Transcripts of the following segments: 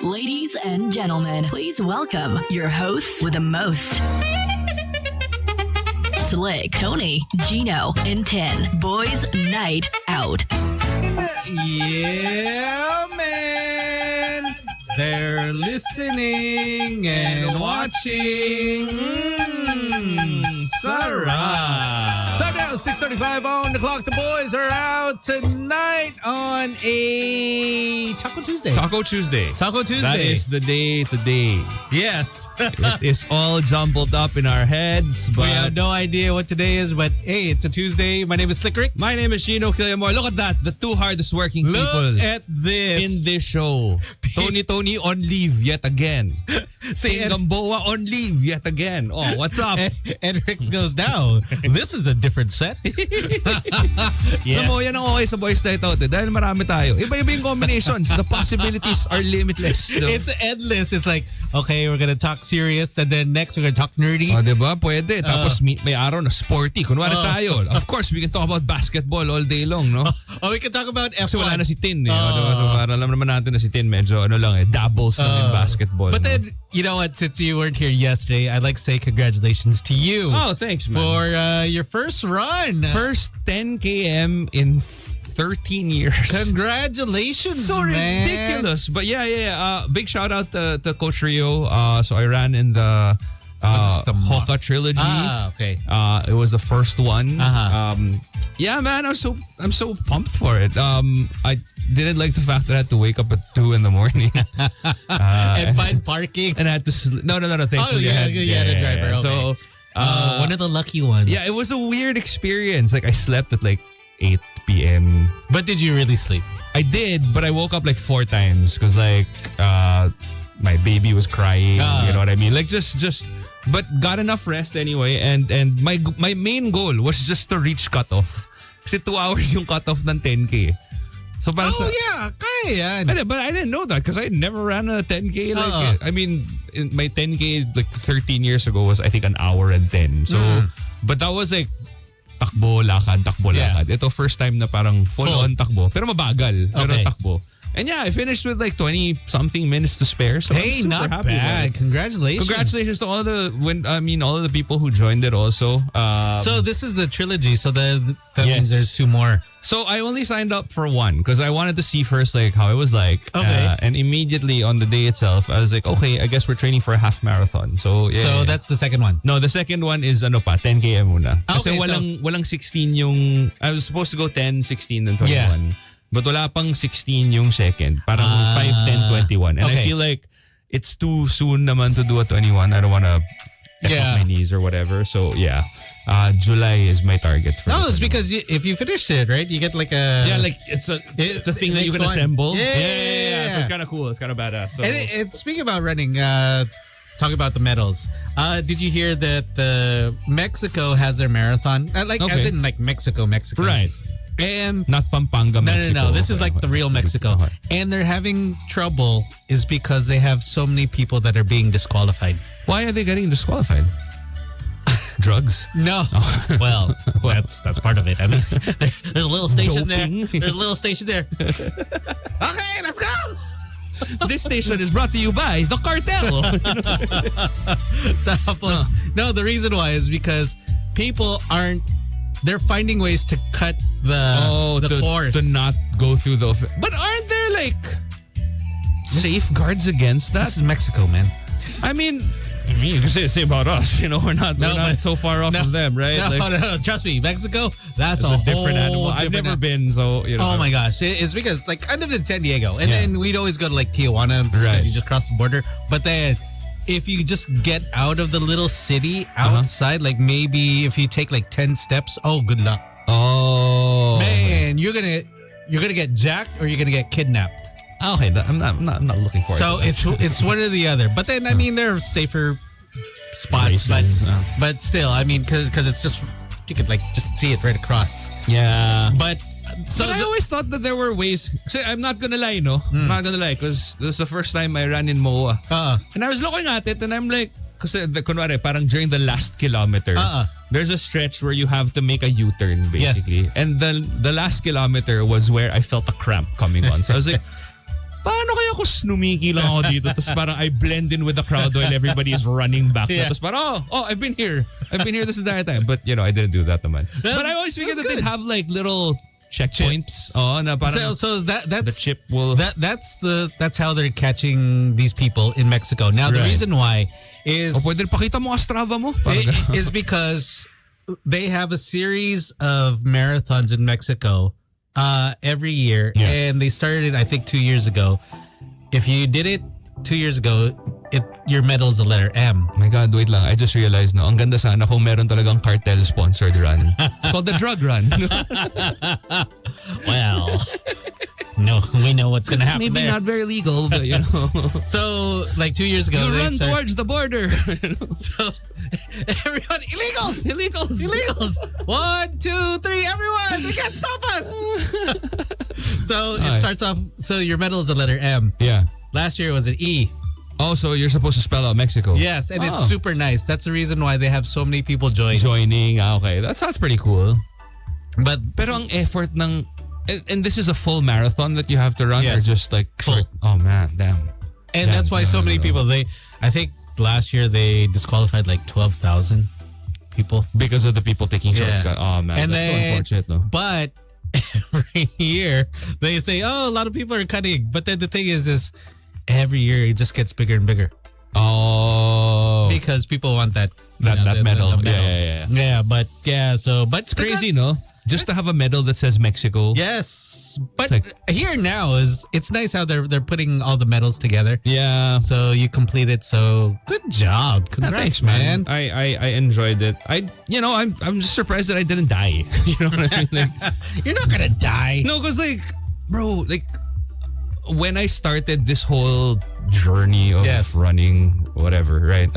Ladies and gentlemen, please welcome your hosts with the most. Slick, Tony, Gino, and 10. Boys Night Out. Yeah, man. They're listening and watching. Sarah. So now, 6:35 on the clock. The boys are out tonight on a Taco Tuesday. Taco Tuesday. Taco Tuesday. That is the day today. Yes. It is all jumbled up in our heads, but We have no idea what today is, but hey, it's a Tuesday. My name is Slick Rick. my name is Gino Killiamore. Look at that. The two hardest working Look people at this. in this show. Tony on leave yet again. Say King Gamboa on leave yet again. Oh, what's up? and Rex goes down. This is a different set. Alam mo, yan ang okay sa Boys Night Out dahil marami tayo. Iba-iba yung combinations. The possibilities are limitless. No? It's endless. It's like, okay, we're gonna talk serious, and then next we're gonna talk nerdy. Oh, diba? Pwede. Tapos may araw na sporty. Kunwari tayo. Of course, we can talk about basketball all day long, no? Oh, we can talk about F1. Kasi wala na si Tin eh. Diba? So para alam naman natin na si Tin medyo dabbles lang in basketball. But then, you know what? Since you weren't here yesterday, I'd like to say congratulations to you. Oh, thanks, man. For your first run. First 10 km in 13 years. Congratulations, So man. ridiculous. But yeah. Big shout out to Coach Rio. So I ran in the Hoka trilogy. Okay. It was the first one. Uh-huh. Yeah, man, I'm so pumped for it. I didn't like the fact that I had to wake up at 2 in the morning. And find parking. And I had to sleep. No. Thankfully, you had a driver. Okay. So, one of the lucky ones. yeah, it was a weird experience. Like I slept at like 8 p.m. But did you really sleep? I did, but I woke up like 4 times because like my baby was crying. You know what I mean? Like just. But got enough rest anyway, and my main goal was just to reach cutoff. Kasi 2 hours yung cutoff ng 10K. So para yeah, kaya yan. But I didn't know that because I never ran a 10K. Like I mean, my 10K like 13 years ago was I think an hour and 10. So, but that was like takbo, lakad. Ito first time na parang full on takbo. Pero mabagal. Pero Okay. takbo. And yeah, I finished with like 20-something minutes to spare. So Hey, I'm super not happy bad. about it. Congratulations. Congratulations to all the people who joined it also. So this is the trilogy. So that Yes. means there's 2 more. So I only signed up for one because I wanted to see first like how it was like. Okay. And immediately on the day itself, I was like, okay, I guess we're training for a half marathon. So yeah. So that's the second one. No, the second one is 10 km muna. Kasi Okay, walang 16 yung I was supposed to go 10, 16 and 21. Yeah. But wala pang 16 yung second. Parang 5, 10, 21. And I Okay. feel like it's too soon naman to do a 21. I don't want to F up my knees or whatever. So yeah. July is my target for No, the it's 21. because if you finish it, right, you get like a... Yeah, like it's a thing that you next can one. assemble. Yeah. So it's kind of cool. It's kind of badass. So And speaking about running, talking about the medals, did you hear that Mexico has their marathon? Like as Okay. in like Mexico. right, And not Pampanga, Mexico. no. This is like the real Mexico. Okay. And they're having trouble is because they have so many people that are being disqualified. Why are they getting disqualified? Drugs. No. Well, that's part of it. I mean, there's a little station Doping. there. There's a little station there. Okay, let's go. This station is brought to you by the cartel. Tapos, no, the reason why is because people they're finding ways to cut the course. to not go through the. But aren't there like safeguards against that? This is Mexico, man. I mean, you can say the same about us. You know, we're not so far off from them, right? No. Trust me, Mexico, that's a different whole animal. I've different never been, so you know. Oh my gosh. It's because like I lived in San Diego and Yeah. then we'd always go to like Tijuana because Right. you just cross the border. But then if you just get out of the little city outside, like maybe if you take like 10 steps, oh, good luck. Oh Man, you're gonna get jacked or you're gonna get kidnapped. Okay, I'm not looking forward. So to that. it's one or the other. But then I mean there are safer spots, Places, but still, I mean because it's just you could like just see it right across. yeah. But so But I always thought that there were ways. So I'm not gonna lie, no. I'm not gonna lie, because this is the first time I ran in MOA. And I was looking at it, and I'm like, kasi kunwari, parang during the last kilometer, there's a stretch where you have to make a U-turn, basically. Yes. And the last kilometer was where I felt a cramp coming on. So I was like, paano kaya ako snumiki lang ako dito? Tapos parang I blend in with the crowd while everybody is running back. Yeah. Tapos parang, I've been here. I've been here this entire time. But, I didn't do that naman. But I always figured that they'd have like little checkpoints. Oh, na parang So that's the chip will... That's how they're catching these people in Mexico. Now the reason why is pwede pakita mo ang Strava mo. is because they have a series of marathons in Mexico every year, and they started I think 2 years ago. If you did it 2 years ago, your medal is the letter M. My God, wait lang. I just realized ang ganda sana kung meron talagang cartel-sponsored run. It's called the drug run. Well, no, we know what's going to happen Maybe there. not very legal, but So, like 2 years ago, you they run towards the border. So, everyone, illegals. 1, 2, 3, everyone, they can't stop us. So it starts off. So your medal is a letter M. Yeah. Last year it was an E. Oh, so you're supposed to spell out Mexico. Yes, and it's super nice. That's the reason why they have so many people joining. Okay, that sounds pretty cool. But pero ang effort ng and this is a full marathon that you have to run, or just like full. Oh man, damn. And that's why so many people. I think last year they disqualified like 12,000 people because of the people taking shortcut. Oh man, and that's so unfortunate, no? But every year they say, a lot of people are cutting. But then the thing is every year it just gets bigger and bigger. Oh, because people want that medal. The medal. Yeah, but it's crazy, no? Just to have a medal that says Mexico. Yes, but here now it's nice how they're putting all the medals together. Yeah. So you complete it. So good job. Congrats, thanks, man. I enjoyed it. I'm just surprised that I didn't die. You know what I mean? Like, you're not gonna die. No, because bro, when I started this whole journey of running, whatever, right?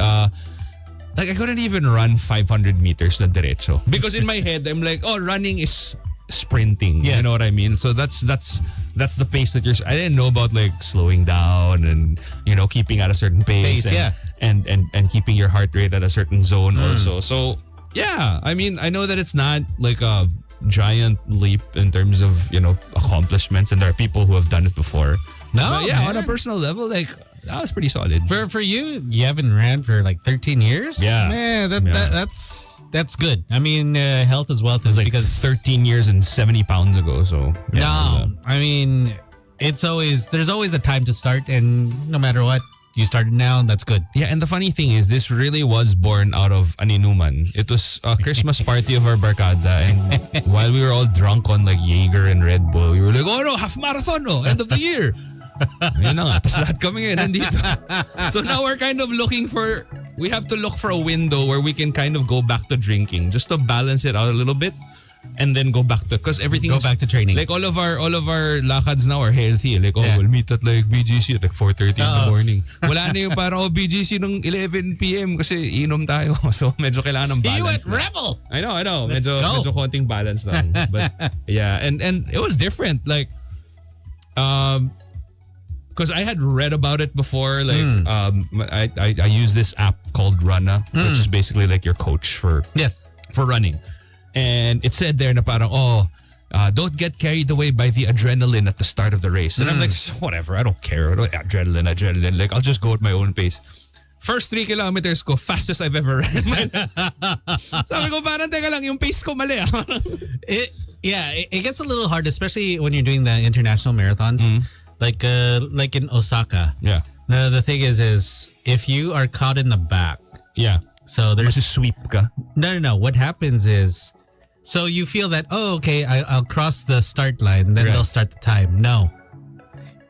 I couldn't even run 500 meters na derecho. Because in my head, I'm like, running is sprinting. Yes. You know what I mean? So that's the pace that I didn't know about slowing down and, keeping at a certain pace. And keeping your heart rate at a certain zone also. So, yeah. I mean, I know that it's not like a giant leap in terms of, accomplishments. And there are people who have done it before. No, but yeah, on a personal level, that was pretty solid. For you haven't ran for 13 years? Yeah. Man, that's good. I mean, health is wealth is because 13 years and 70 pounds ago. So I mean, there's always a time to start, and no matter what, you started now, that's good. Yeah, and the funny thing is, this really was born out of an inuman. It was a Christmas party of our barkada, and while we were all drunk on Jaeger and Red Bull, we were like, oh no, half marathon, end of the year. Ayun na nga, tapos lahat kami ngayon nandito. So now we have to look for a window where we can kind of go back to drinking, just to balance it out a little bit. And then go back to, because everything go back to training. Like all of our lakads now are healthy. Like we'll meet at BGC at 4:30 in the morning. Wala na yung parang BGC nung 11 PM kasi inom tayo. So medyo kailangan ng balance. See you at Rebel. I know. Let's medyo konting balance lang. But yeah, and it was different. Because I had read about it before. I use this app called Runna, which is basically like your coach for running. And it said there na parang, don't get carried away by the adrenaline at the start of the race. And I'm like, whatever, I don't care. Adrenaline. I'll just go at my own pace. First 3 kilometers ko, fastest I've ever ran. Sabi ko, parang teka lang, yung pace ko mali. It gets a little hard, especially when you're doing the international marathons. Like in Osaka. Yeah. The thing is if you are caught in the back. Yeah. So there's a sweep ka. No. What happens is, so you feel that, okay, I'll cross the start line, then they'll start the time. No.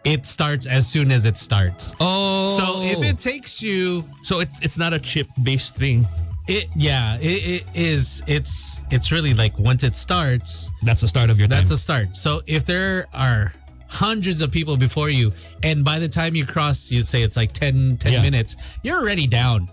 It starts as soon as it starts. Oh. So if it takes you, so it's not a chip-based thing. It is. It's really once it starts, that's the start of your time. That's the start. So if there are hundreds of people before you, and by the time you cross, you say it's 10 minutes, you're already down.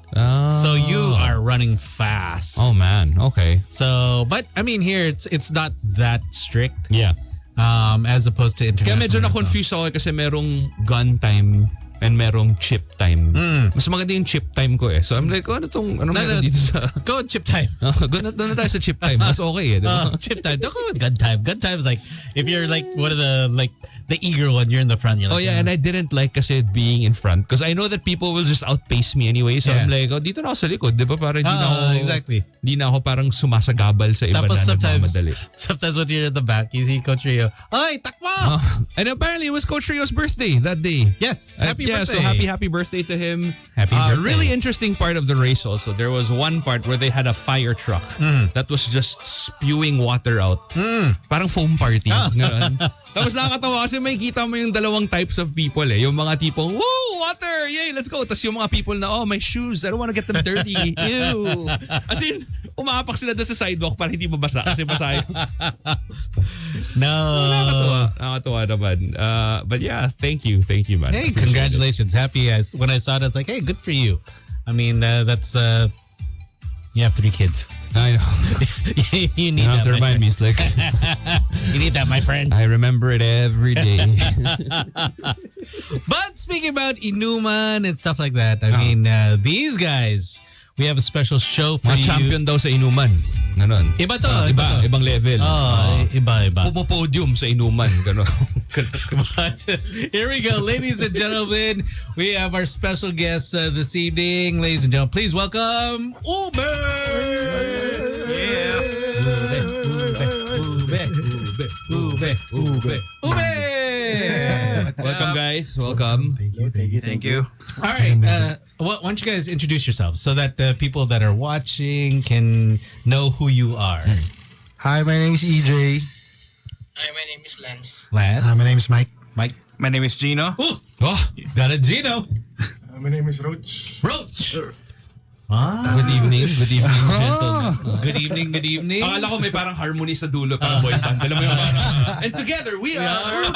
So you are running fast. Oh man, okay. So, but I mean here it's not that strict. Yeah. As opposed to international. Kaya medyo na-confuse ako kasi merong gun time and merong chip time. Mas maganda yung chip time ko eh. So I'm like, ano meron dito sa... Go with chip time. Doon na tayo sa chip time. Mas okay eh. Diba? Chip time. Don't go with gun time. Gun time is like, if you're like one of the, like, the eager one, you're in the front. You're like, Oh yeah, and I didn't like kasi being in front because I know that people will just outpace me anyway. So I'm like, dito na ako sa likod. Diba? Parang hindi na ako... Exactly. Hindi na ako parang sumasagabal sa iba Tapos na nagmamadali. sometimes when you're at the back, you see Coach Rio, Oy, takbo! And apparently it was Coach Rio's birthday that day. Yes, happy birthday. So happy birthday to him. Happy birthday. Really interesting part of the race also. There was one part where they had a fire truck that was just spewing water out. Parang foam party. Ganun. Tapos nakakatawa kasi may kita mo yung dalawang types of people eh. Yung mga tipong, woo, water, yay, let's go. Tapos yung mga people na, oh, my shoes, I don't wanna get them dirty. Ew. As in, umapak sila doon sa sidewalk para hindi mabasa kasi basa yung... No. Nakakatawa naman. But yeah, thank you man. Hey, Appreciate it. congratulations. Happy as when I saw it, it's like, hey, good for you. I mean, that's you have 3 kids. I know. You need You have that. to remind me, Slick. You need that, my friend. I remember it every day. But speaking about inuman and stuff like that, I mean, these guys, we have a special show for Mga you. champion daw sa inuman. Ganon. Iba to, iba to. Ibang level. Iba. Pupopodium sa inuman. Ganon. But here we go, ladies and gentlemen. We have our special guest this evening. Ladies and gentlemen, please welcome Ube! Yeah. Ube! Welcome, guys. Welcome. Thank you. All right. Why don't you guys introduce yourselves so that the people that are watching can know who you are? Hi, my name is EJ. Hi, my name is Lance. Lance? My name is Mike. Mike? My name is Gino. Oh, got a Gino. My name is Roach. Roach. Good evening, gentlemen. Good evening. Akala ko may parang harmony sa dulo, parang boy band. Alam mo yung parang, and together we are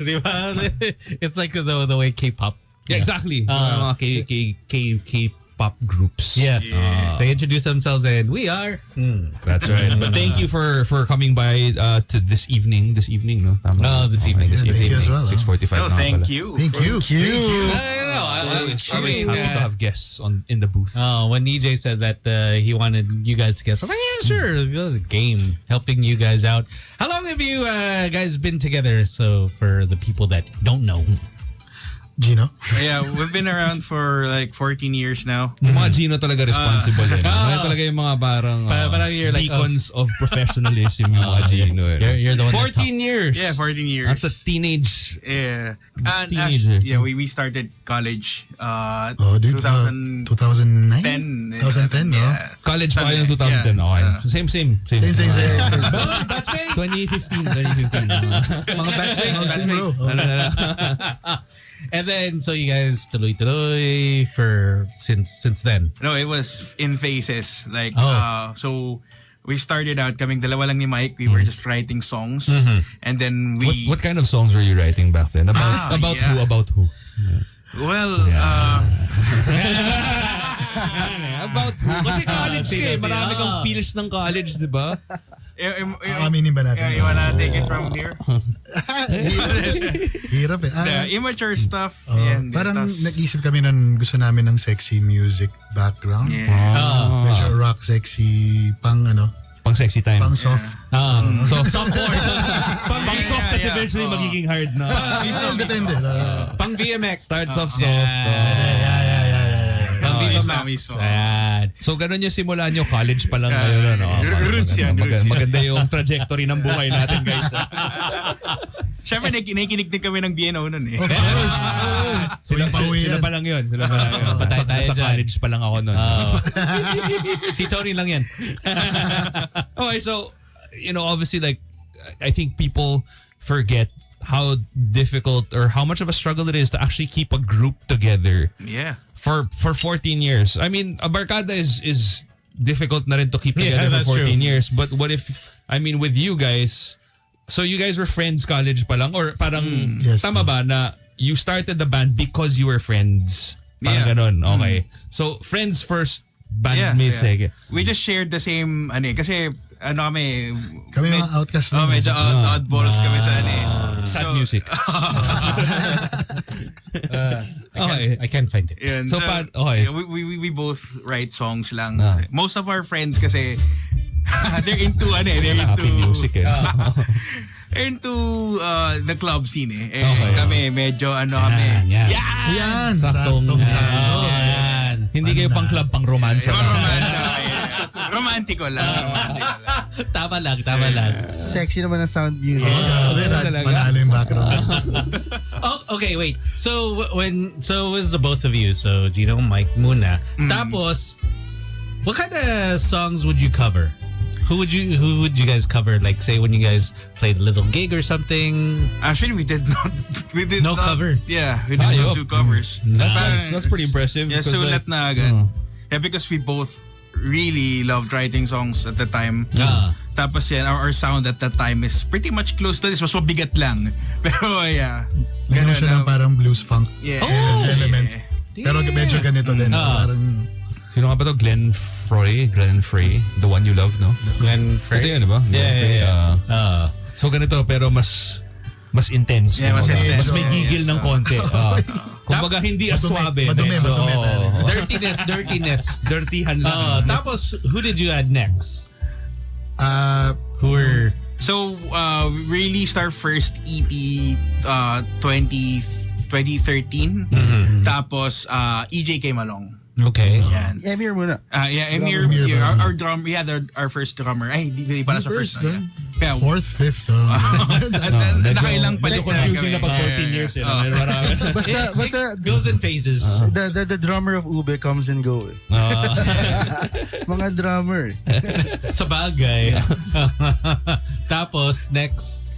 Diba? It's like the way K-pop. Yeah, exactly. Mga K-pop groups. Yes. They introduce themselves and we are. That's right. But thank you for coming by to this evening. This evening, no? Tama. This evening. Thank you as well. 6:45 Oh, na thank pala. you. Thank you. I don't know. Always I mean, happy to have guests in the booth. when EJ said that he wanted you guys to guess, I'm like, yeah, sure. It was a game helping you guys out. How long have you guys been together? So for the people that don't know. Gino. Yeah, we've been around for like 14 years now. Yung mga Gino talaga responsible. Yan talaga yung mga parang Parang you're like, beacons of professionalism yung mga Gino. You're the one that 14 years. Yeah, 14 years. That's a teenage. Yeah. And Teenager. yeah, we started college 2009? 2010. 2010, no? Yeah. College pa kayo ng 2010. Yeah. Okay. So same. Same. 2015. mga batchmates. Same, bro. And then, so you guys tuloy-tuloy for since then. No, it was in phases. Like, Oh. so we started out, kaming dalawa lang ni Mike. We were just writing songs. And then we... What kind of songs were you writing back then? About yeah. who? About who? Well, About who? Kasi college ka eh. Marami kang feels ng college, di ba? Aminin ba natin? You wanna take it from here? Hirap eh. The immature stuff. and Parang tas- nag-isip kami ng gusto namin ng sexy music background. Yeah. Medyo rock, sexy, pang Pang sexy time. pang soft. Softboard. Pang soft kasi eventually magiging hard na. Depende. Pang BMX. Starts off soft. Pang Oh, Viva isa Max. mismo. Ayan. So ganun yung simula nyo, college pa lang kayo. No? Roots yan, roots yan. Maganda yung trajectory ng buhay natin, guys. Siyempre, nakikinig din kami ng BNO nun eh. Sila Pauwi yan. pa lang yun. Patay tayo Sa dyan. college pa lang ako nun. Si Tony lang yan. Okay, so, obviously, like, I think people forget how difficult or how much of a struggle it is to actually keep a group together Yeah. for 14 years. I mean, a barkada is difficult na rin to keep together that's for 14 true. years. But what if, with you guys, so you guys were friends college pa lang? Or parang, Yes. tama ba na you started the band because you were friends? Parang Yeah. ganon. Okay. So, friends first, bandmates Yeah. second. We just shared the same, kasi ano kami. Kami mga outcast lang. Medyo oddballs kami sa ano eh. Sad So, music. Okay. I can't find it. Yun, So, okay. we both write songs lang. Ah. Most of our friends kasi they're into ano eh, they're Happy into music eh. they're into the club scene eh. Okay. Kami medyo ano kami. Yan. Yan. Saktong- Sakto. Yan. Hindi kayo pang club, pang romansa. Romantiko lang. Tama lang. Sexy naman ang sound music. Panalo yung background. Oh, okay, wait. So it was the both of you. So Gino, Mike, muna. Tapos, what kind of songs would you cover? Who would you guys cover? Like, say when you guys played a little gig or something. Actually, we did not. No cover? Yeah, we did not do covers. That's pretty impressive. Yeah, because, sulat like, na agad. Yeah, because we both really loved writing songs at the time. Tapos yan, our sound at that time is pretty much close to this. Mas mabigat lang. Pero yeah. Lagyan mo siya ng parang blues funk Yeah. element. Pero medyo ganito din. Parang Sino nga ba to? Glenn Frey, the one you love, no? Glenn Frey? Ito yun, di ba? Glenn Frey, so ganito, pero mas intense. Yeah, mas kumbaga. intense. Mas may gigil ng konti. Kumbaga hindi as suabe. madumi, medyo, Dirtiness. dirtyhan lang. Tapos, who did you add next? Who were... So, we released our first EP 2013. Tapos, EJ came along. Okay. Yan. Emir muna. Yeah, Emir, Emir yeah, ba? our drum, we had our first drummer. Ay, di pala sa first. First, Yeah. fourth, fifth. Nakailang palit medyo confusing na kami. pag 14 years. Eh, no? Marami. Basta Goes in phases. the drummer of Ube comes and go. Eh. Mga drummer. Sa bagay. Tapos, next.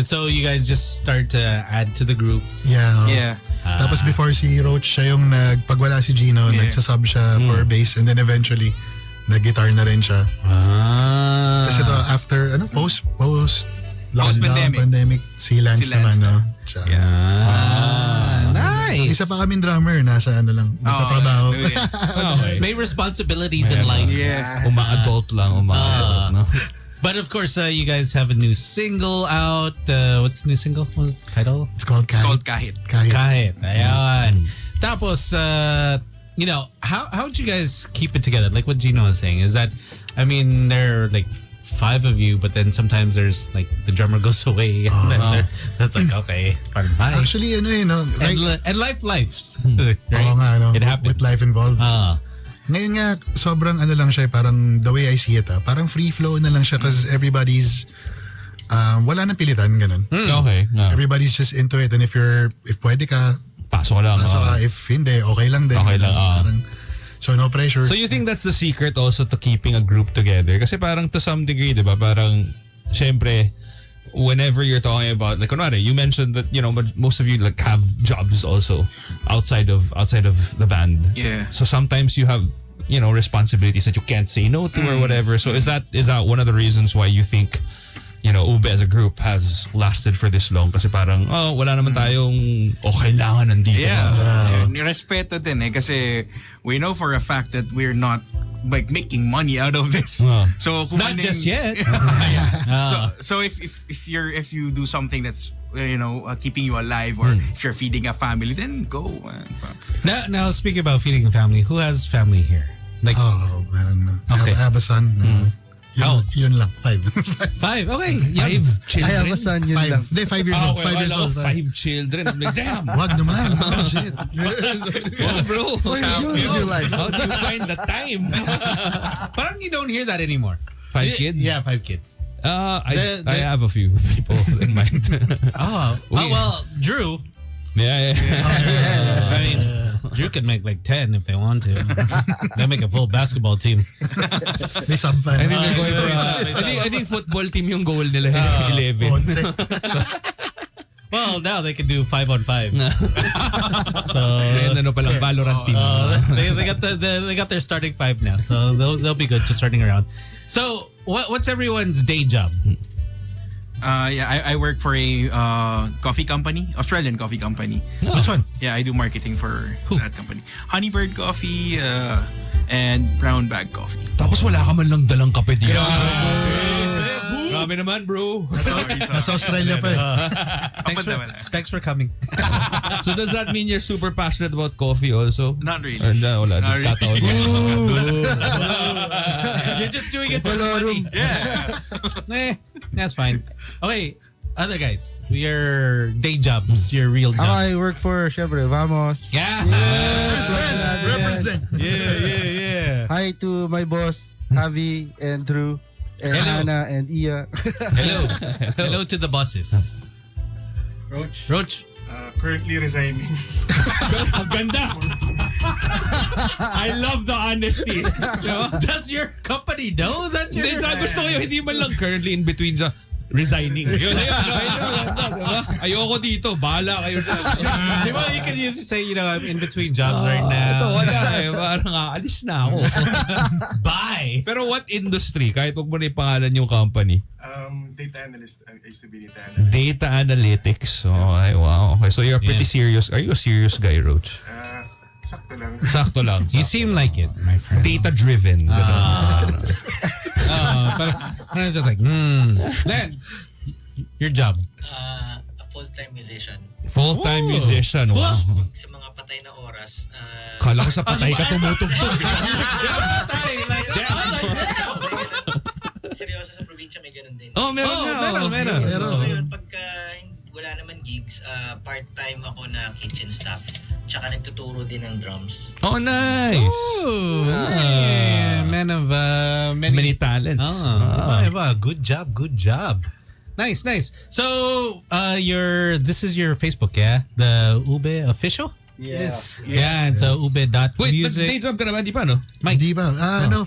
So, you guys just start to add to the group. Yeah. Tapos before si Roach, siya yung pag wala si Gino, nagsasub siya for bass, and then eventually nag-guitar na rin siya. Kasi ito after lockdown, pandemic, si Lance naman, no? Siya. Nice. Isa pa kaming drummer, nasa nagtatrabaho. Okay. May responsibilities in life. Yeah. Uma-adult lang. No? But of course, you guys have a new single out. What's the new single? What's the title? It's called It's Kahit. called Kahit. Kahit. Ayan. Tapos, how'd you guys keep it together? Like what Gino was saying, is that, I mean, there are like 5 of you, but then sometimes there's like the drummer goes away. And then that's like, okay, it's part of life. Actually, And life lives. Right? Oo nga, It happens. with life involved. Ah. Ngayon nga, sobrang lang siya, parang the way I see it, parang free flow na lang siya because everybody's, wala nang pilitan, ganun. Okay. Everybody's just into it, and if pwede ka, Pasok lang. pasok ka. If hindi, okay lang din. Okay lang, Parang, so no pressure. So you think that's the secret also to keeping a group together? Kasi parang to some degree, di ba? Parang, syempre, whenever you're talking about, like, kunwari, you mentioned that, but most of you like have jobs also outside of the band. Yeah. So sometimes you have, responsibilities that you can't say no to or whatever. So is that one of the reasons why you think, Ube as a group has lasted for this long? Kasi parang, wala naman tayong, kailangan nandito. Yeah. Respeto din kasi we know for a fact that we're not like making money out of this. So kung Not just yet. So if you do something that's keeping you alive, or if you're feeding a family, then go. Now speaking about feeding a family, who has family here? Like Man. Okay. I have a son. How old? Yun lang, 5. 5. Okay. 5 children? I have a son, yun lang. 5. Hindi, 5 years old. 5 years old. 5 children. I'm like, damn. Wag naman. Oh, shit. Wow, bro. What are you doing with your life? How do you find the time? Parang you don't hear that anymore. 5 kids? Yeah, 5 kids. I have a few people in mind. Well, Drew. Yeah. I mean, Drew could make like 10 if they want to. They make a full basketball team. May sub pa. I think they're going for, I think football team yung goal nila, 11. Well, now they can do 5-on-5. So And ano palang Valorant team. they got their starting 5 now, so they'll be good just running around. So what's everyone's day job? I work for a coffee company, Australian coffee company. Which one? Yeah, I do marketing for that company. Honeybird Coffee and Brown Bag Coffee. Tapos wala ka man lang dalang kape dito. Grabe naman, bro. Nasa Australia pa eh. Thanks for coming. So does that mean you're super passionate about coffee also? Not really. Wala. Not really. Kataon. You're just doing it for money. That's fine. Okay, other guys, your day jobs, your real jobs. I work for, syempre, Vamos. Yeah. Represent. Yeah. Hi to my boss, Javi and Drew and Hello. Hannah and Iya. Hello to the bosses. Roach. Currently resigning. Ang ganda. I love the honesty. Does your company know that you're... Hindi, sa gusto ko yun, hindi man lang currently in between sa resigning. Yun. Ayoko dito. Bahala kayo dyan. Di ba, you can usually say, I'm in between jobs right now. Ito, wala eh. Parang aalis na ako. Bye! Pero what industry? Kahit huwag mo na ipangalan yung company. Data analyst. I used to be data analyst. Data analytics. Okay, wow. Okay, so you're pretty serious. Are you a serious guy, Roach? Sakto lang. Sakto lang. You seem like it, my friend. Data-driven. Parang just like, Lance, your job. A full-time musician. Full-time musician. Wow. Sa mga patay na oras, Kala ko sa patay ka tumutugtog. seryoso sa probinsya may ganun din. Oh, meron. So ngayon, pagka wala naman gigs, part-time ako na kitchen staff. Tsaka nagtuturo din ng drums. Oh, nice. Ooh, man of Many talents. Wow, good job. Nice. So, this is your Facebook, yeah? The Ube official? Yes. Yeah, and so ube.music. Wait, day job ka naman, di pa, no? Di ba?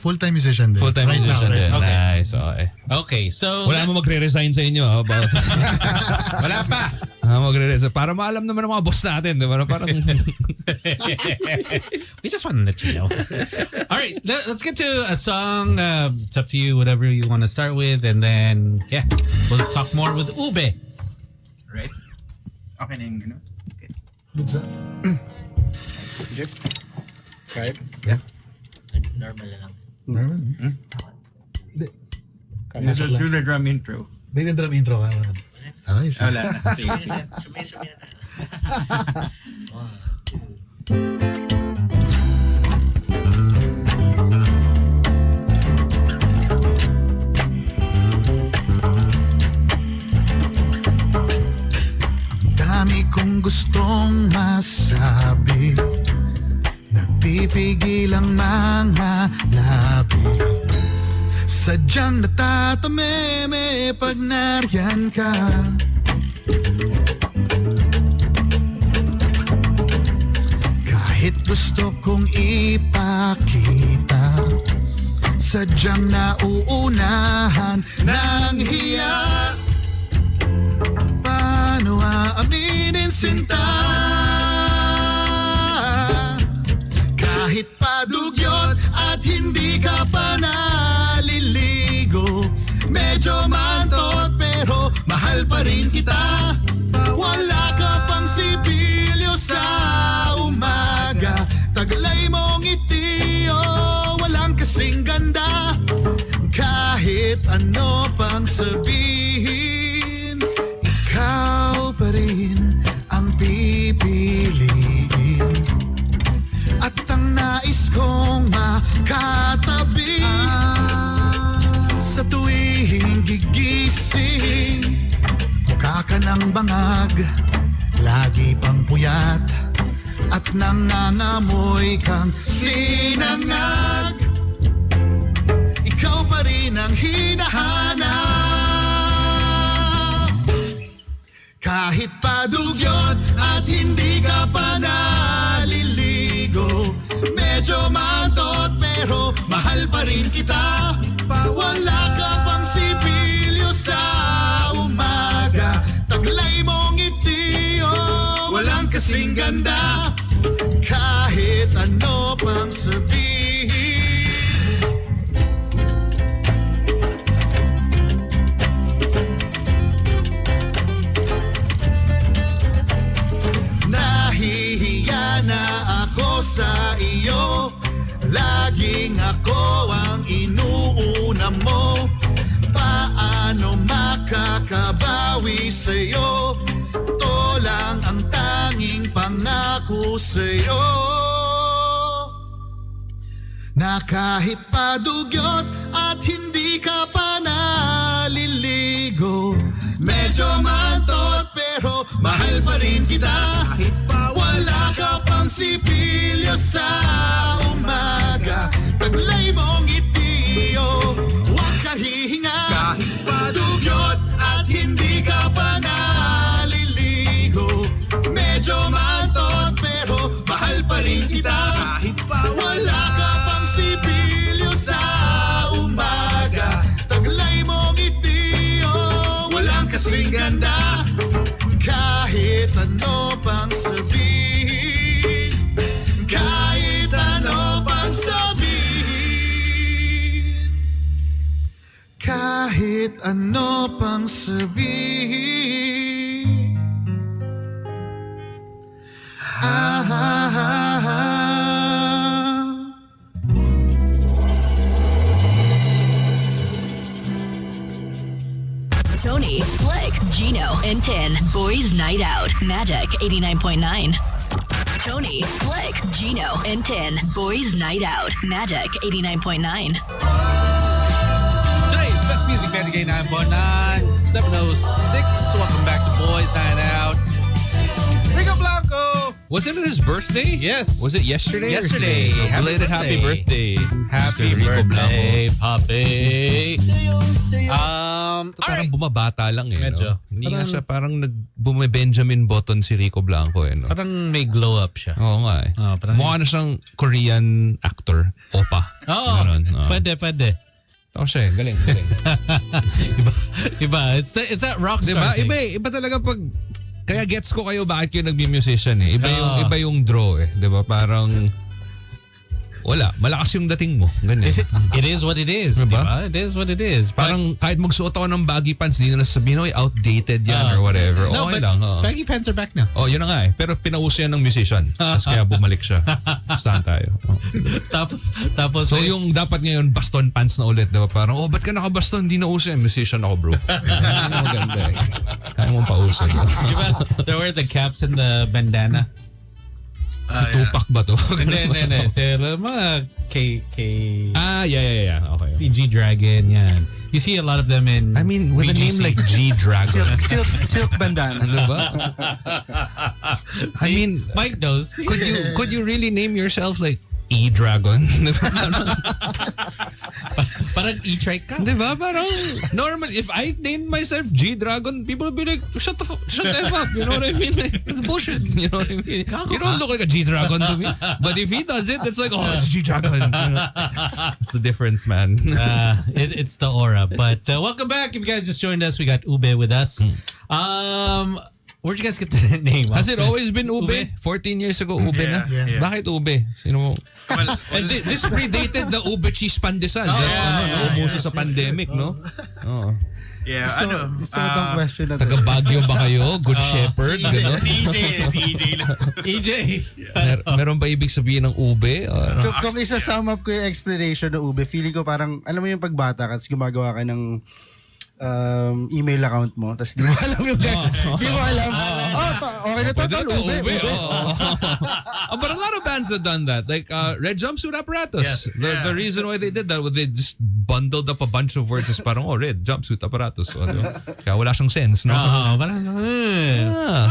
Full-time musician din. Full-time Right musician now, din. right? Nice, okay. Okay, so... Wala mo magre-resign sa inyo about... Wala pa. Magre-resign. Para maalam naman ng mga boss natin. Diba? Parang... We just want to let you know. All right, let's get to a song. It's up to you, whatever you want to start with. And then, we'll talk more with Ube. Right? Okay na yung gano'n. Good job. Normal na lang. Do the drum intro. May drum intro ka. Okay, so. Wala na. Sige. Sabay na tayo. Dami kong gustong masabi, nagpipigil ang mga labi. Sadyang natatameme pag nariyan ka. Kahit gusto kong ipakita, sadyang nauunahan ng hiya. Paano aaminin sinta? Kahit padugyot at hindi ka pa naliligo, medyo mantot pero mahal pa rin kita. Wala ka pang sipilyo sa umaga, taglay mong ngiti, walang kasing ganda. Kahit ano pang sabihin, ikaw pa rin ang pipiliin. At ang nais kong makatabi sa tuwing gigising. Mukha ka ng bangag, lagi pang puyat, at nangangamoy kang sinangag. Ikaw pa rin ang hinahanap. Kahit padugyot at hindi ka pa naliligo, medyo mantot pero mahal pa rin kita. Wala ka pang sipilyo sa umaga, taglay mong ngiti, walang kasing ganda. Kahit ano pang sabihin, nahihiya na ako sa iyo, laging ako ang inuuna mo. Paano bawi sa'yo. Ito lang ang tanging pangako sa'yo, na kahit padugyot at hindi ka pa naliligo, medyo mantot pero mahal pa rin kita. Kahit pa wala ka pang sipilyo sa umaga, taglay mong itiyo, huwag ka hihinga. Kahit padugyot at hindi ka pa naliligo, medyo mantot pero mahal pa rin kita. Kahit pa wala ka pang sipilyo sa umaga, taglay mong itiyo, walang kasing ganda. Kahit ano pang sabihin, kahit ano pang sabihin, kahit ano pang sabihin. Ah, ah, ah, ah. Tony, Slick, Gino, and 10. Boys Night Out. Magic 89.9. Tony, Slick, Gino, and 10. Boys Night Out. Magic 89.9. Today's best music, Magic 89.9, 7:06. Welcome back to Boys Night Out. Rico Blanco. Wasn't it his birthday? Yes. Was it yesterday? Yesterday. So Happy belated happy birthday. Happy Mr. Rico birthday, Blanco. Puppy. Parang bumabata lang eh. Medyo. No? Hindi nga siya parang Benjamin Button si Rico Blanco eh. No? Parang may glow up siya. Oo nga eh. Parang Mukha na siyang Korean actor. Opa. Oo. Ganon. Oo. Pwede. Ako siya eh. Galing. Iba. It's that rock Diba? star thing. Iba talaga pag... Kaya gets ko kayo bakit kayo nagmi-musician eh. Iba yung draw eh. Diba? Parang... Wala. Malakas yung dating mo. Ganyan. It is what it is. Diba? Diba? It is what it is. Parang kahit magsuot ako ng baggy pants, di na sabihin, oy, outdated yan or whatever. No, Okay but lang. baggy pants are back now. Oh, yun na nga eh. Pero pinauso yan ng musician. Tapos kaya bumalik siya. Stand tayo. Oh. Tapos So yung dapat ngayon, baston pants na ulit. Diba? Parang, ba't ka nakabaston? Hindi na uso yan. Musician ako, bro. Yan ang maganda eh. Kaya mong pauso. diba? There were the caps and the bandana. Si Tupac ba to? Hindi. Mga K. Yeah. Okay. Si G Dragon, yan. You see a lot of them in I mean, with a BGC. name like G Dragon. Silk bandana. Diba? I mean, Mike knows. could you really name yourself like E-Dragon? Parang e-trike ka. Diba? Parang normal. If I named myself G-Dragon, people would be like, shut the F up. You know what I mean? Like, it's bullshit. You know what I mean? You don't look like a G-Dragon to me. But if he does it, it's like, oh, it's G-Dragon. You know? It's the difference, man. It's the aura. But welcome back. If you guys just joined us, we got Ube with us. Where'd you guys get that name? Has it always been Ube? Ube? 14 years ago, Ube na? Yeah. Bakit Ube? Sino mo? And this predated the Ube cheese pandesal. Umuso sa pandemic, no? Oh. Yeah, Gusto ko itong question na to. Taga Baguio ba kayo? Good Shepherd? Gano'n? Si EJ lang. EJ. Meron ba ibig sabihin ng ube? O ano? Kung isa-sum up ko yung explanation ng ube, feeling ko parang, alam mo yung pagbata ka, tapos gumagawa ka ng email account mo, tapos di mo alam yung di mo alam. Okay na to, Pwede tol, na to, ube. But a lot of bands have done that. Like Red Jumpsuit Apparatus. The reason why they did that was they just bundled up a bunch of words as parang, Red Jumpsuit Apparatus. So, kaya wala siyang sense, no?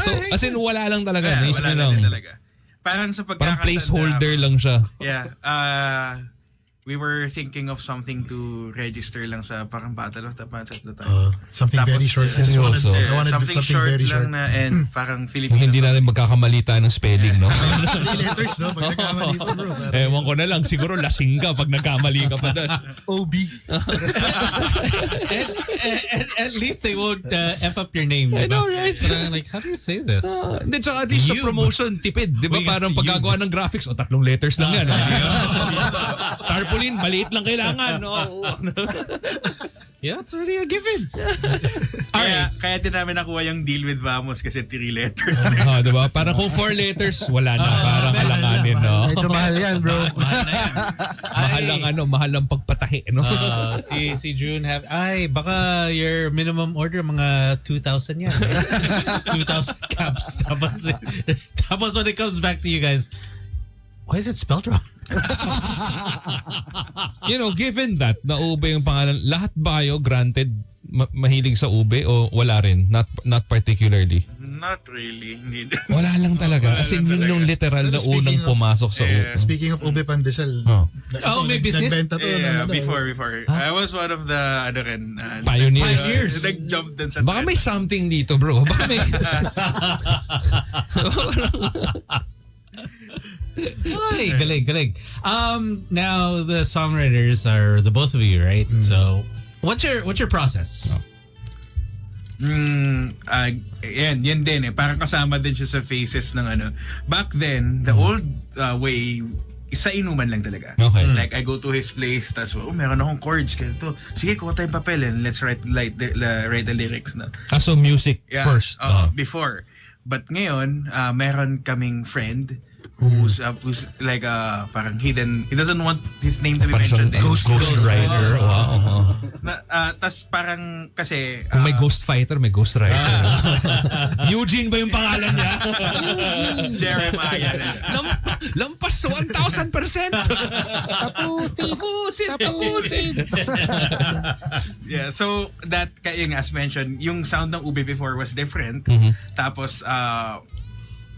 So, as in, wala lang talaga. Naisip Wala niya lang lang. din talaga. Parang sa Parang pagkakatanda. placeholder lang siya. Yeah. We were thinking of something to register lang sa parang Battle of the Bands at the time. Something Tapos, very short. seryoso. I wanted something something short very lang short. na and parang Kung Filipino. hindi natin magkakamali tayo ng spelling, no? 3 letters, no? Pag nagkamali ko, bro. Ewan ko na lang. Siguro lasing ka pag nagkamali ka pa doon. OB. and at least they won't F up your name. I know, right? Parang like, how do you say this? Hindi, tsaka at least sa promotion, tipid. Di ba? We got Parang the paggagawa ng graphics, 3 letters lang yan. Tarpaulin, maliit lang kailangan. Yeah, it's already a given. Kaya din namin nakuha yung deal with Vamos kasi 3 letters na. Di ba? Parang kung 4 letters, wala na. Parang alanganin kainin, no? Medyo mahal yan, bro. Mahal ang pagpatahi, no? Si June baka your minimum order mga 2,000 yan. Right? 2,000 caps. Tapos when it comes back to you guys, why is it spelled wrong? Given that, na ube yung pangalan, lahat ba kayo granted mahilig sa ube o wala rin? Not particularly? Not really. Hindi. Wala lang talaga. As in, yun yung literal na Speaking unang of- pumasok sa ube. Speaking of ube pandesal. May business? Nagbenta to. Yeah, ng ano, before. I was one of the Pioneers. Nag-jump din sa Baka may something dito, bro. Baka may... Ay, galing. Now the songwriters are the both of you, right? So, what's your process? Yan din eh. Parang kasama din siya sa phases ng ano. Back then, the old way, sa inuman lang talaga. Okay. Like, I go to his place, tas, meron akong chords. Ganito. Sige, kuha tayong papel and let's write the lyrics na. So music first. Before. But ngayon, meron kaming friend who's like parang hidden. He doesn't want his name to be mentioned. Ghost writer. Wow. Tas parang kasi Kung may ghost fighter, may ghost rider. Eugene ba yung pangalan niya? Jeremiah. Lampas 1,000%. Tapusin. Yeah, so that yung as mentioned, yung sound ng ube before was different. Tapos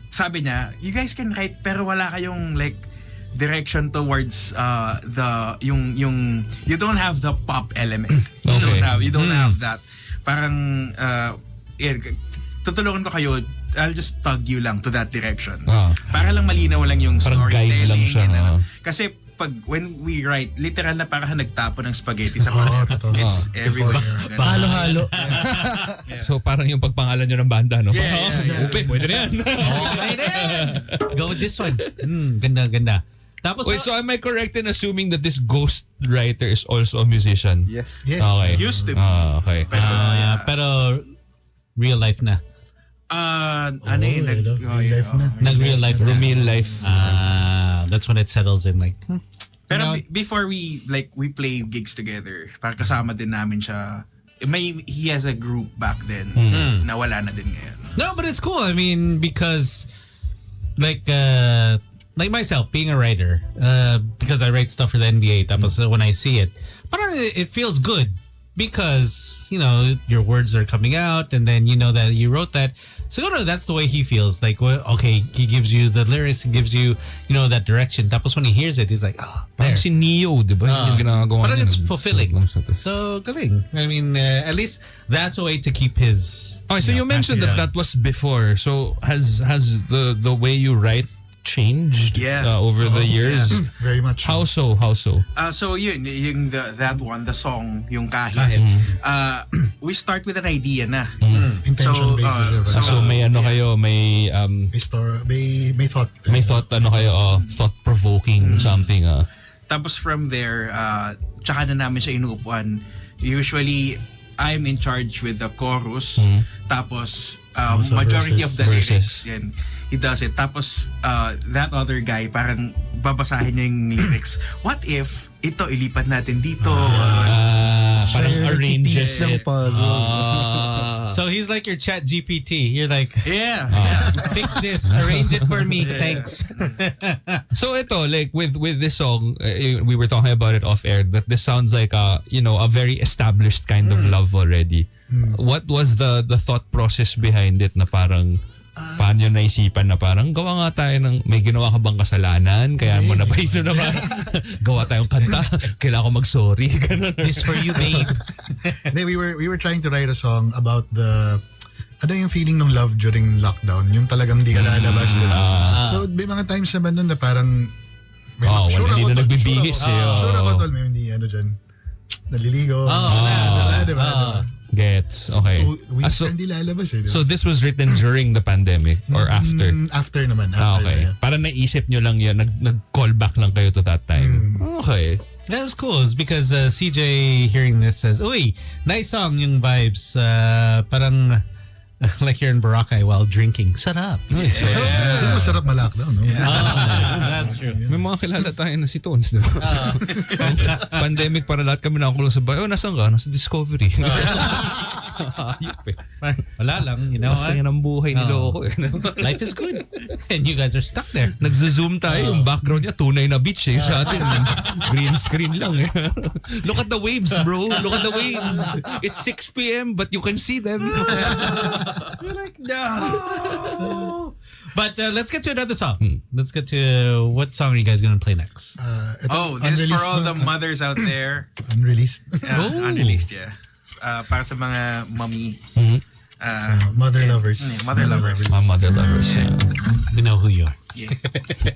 sabi niya, you guys can write pero wala kayong like direction towards yung you don't have the pop element. You don't have that. Parang tutulungan ko kayo, I'll just tug you lang to that direction. Para lang malinaw lang yung Parang guide lang storytelling. siya. Kasi when we write, literal na parang nagtapo ng spaghetti sa totoo. It's everywhere. Halo-halo. So parang yung pagpangalan nyo ng banda, no? Yeah. Upe, pwede na yan. Okay then. Go with this one. Ganda. Tapos Wait, so am I correct in assuming that this ghost writer is also a musician? Yes. Yes. Okay. Used to be. Okay. pero real life na. Real life na. Nag-real life na. Real life. That's when it settles in like, Pero before we play gigs together, para kasama din namin siya. He has a group back then na wala na din ngayon. no, but it's cool. I mean, because like myself being a writer, because I write stuff for the NBA. Tapos when I see it, parang it feels good because your words are coming out, and then you know that you wrote that. So that's the way he feels. Like, well, okay, he gives you the lyrics, he gives you that direction. Tapos when he hears it, he's like, oh, there. Parang si Neo, di ba? Yung ginagawa Parang niya. it's fulfilling. So, galing. I mean, at least that's a way to keep his... Okay, so you mentioned that was before. So has the way you write changed over the years? Yeah. Very much. How so? So yun, yung that one, the song, yung kahit. We start with an idea na. Intention based. So may kayo, may may thought. may thought thought provoking something. Tapos from there, tsaka na namin siya inuupuan. Usually, I'm in charge with the chorus. Tapos, Also majority verses. of the Verses. lyrics. Yan. He does it. Tapos, that other guy, parang babasahin niya yung lyrics. What if ito ilipat natin dito? Parang arranges Piece ng it. puzzle. So he's like your chat GPT. You're like, Yeah. fix this, arrange it for me, thanks. So ito, like with this song, we were talking about it off air, that this sounds like a very established kind of love already. What was the thought process behind it na parang paano nyo naisipan na parang gawa nga tayo ng may ginawa ka bang kasalanan kaya mo napaisip na parang gawa tayong kanta, kailangan ko mag-sorry, ganun. This for you, babe. We were trying to write a song about yung feeling ng love during lockdown, yung talagang di ka lalabas, diba? So may mga times naman nun na parang hindi na nagbibihis Sure ako tol, may hindi dyan naliligo. Diba? Gets. Okay. Weeks hindi lalabas diba? So this was written during the pandemic or after? After naman. After Okay. na. Parang naisip nyo lang yun, nag-call back lang kayo to that time. Okay. That's cool. It's because CJ hearing this says, "Uy, nice song yung vibes. Parang like you're in Boracay while drinking. Sarap. Nice. Hindi mo sarap ma-lockdown, no? That's true. May mga kilala tayo na si Tones, di ba? Pandemic para lahat kami nakakulong sa bahay. Oh, nasaan ka? Nasa Discovery. Ayup eh. Wala lang, you know what? Masaya ng buhay ni Loco eh. Life is good. And you guys are stuck there. Nagzo-zoom tayo, yung background niya tunay na beach eh. Sa atin, green screen lang eh. Look at the waves, bro. Look at the waves. It's 6 p.m. but you can see them. You're like, no. But let's get to another song. Let's get to what song are you guys gonna play next? This is for unreleased all na- the mothers out there. Unreleased. Unreleased, yeah. Para sa mga mommy. Mother lovers. Mother lovers. My mother lovers. Yeah. We know who you are. Yeah. Okay.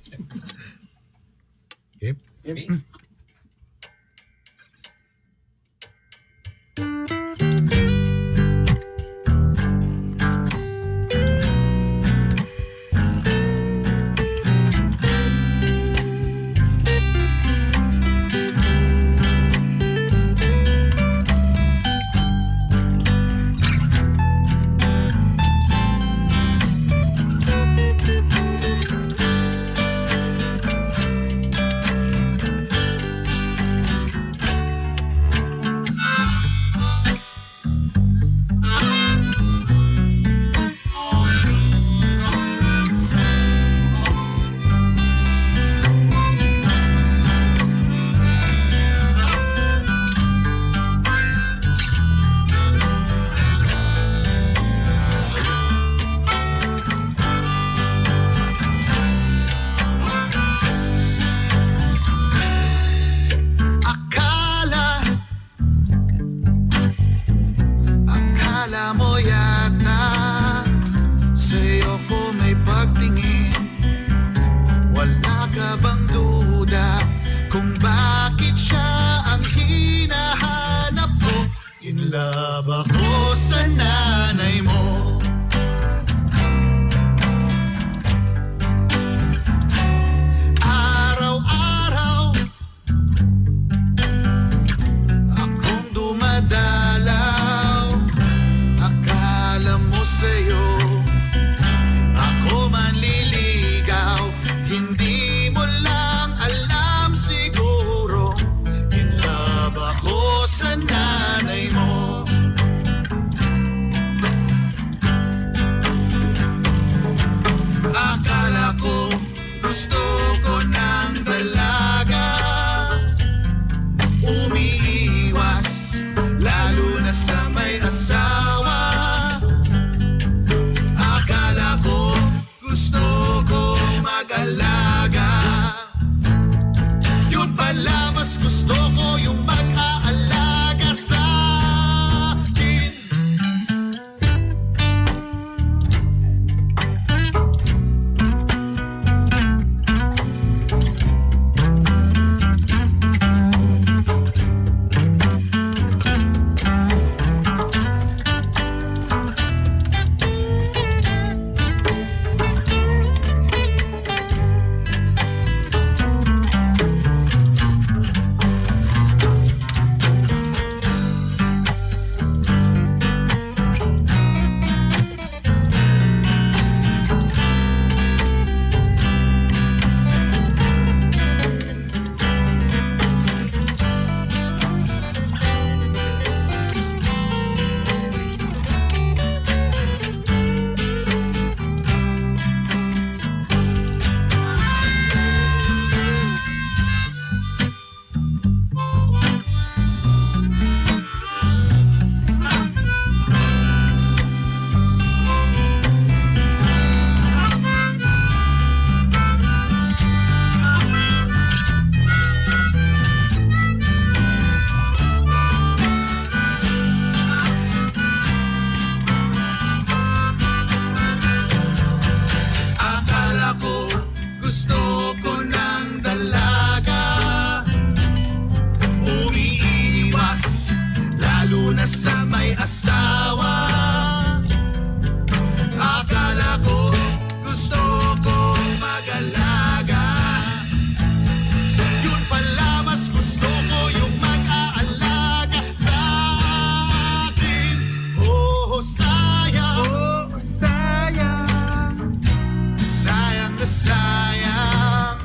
nasasayang?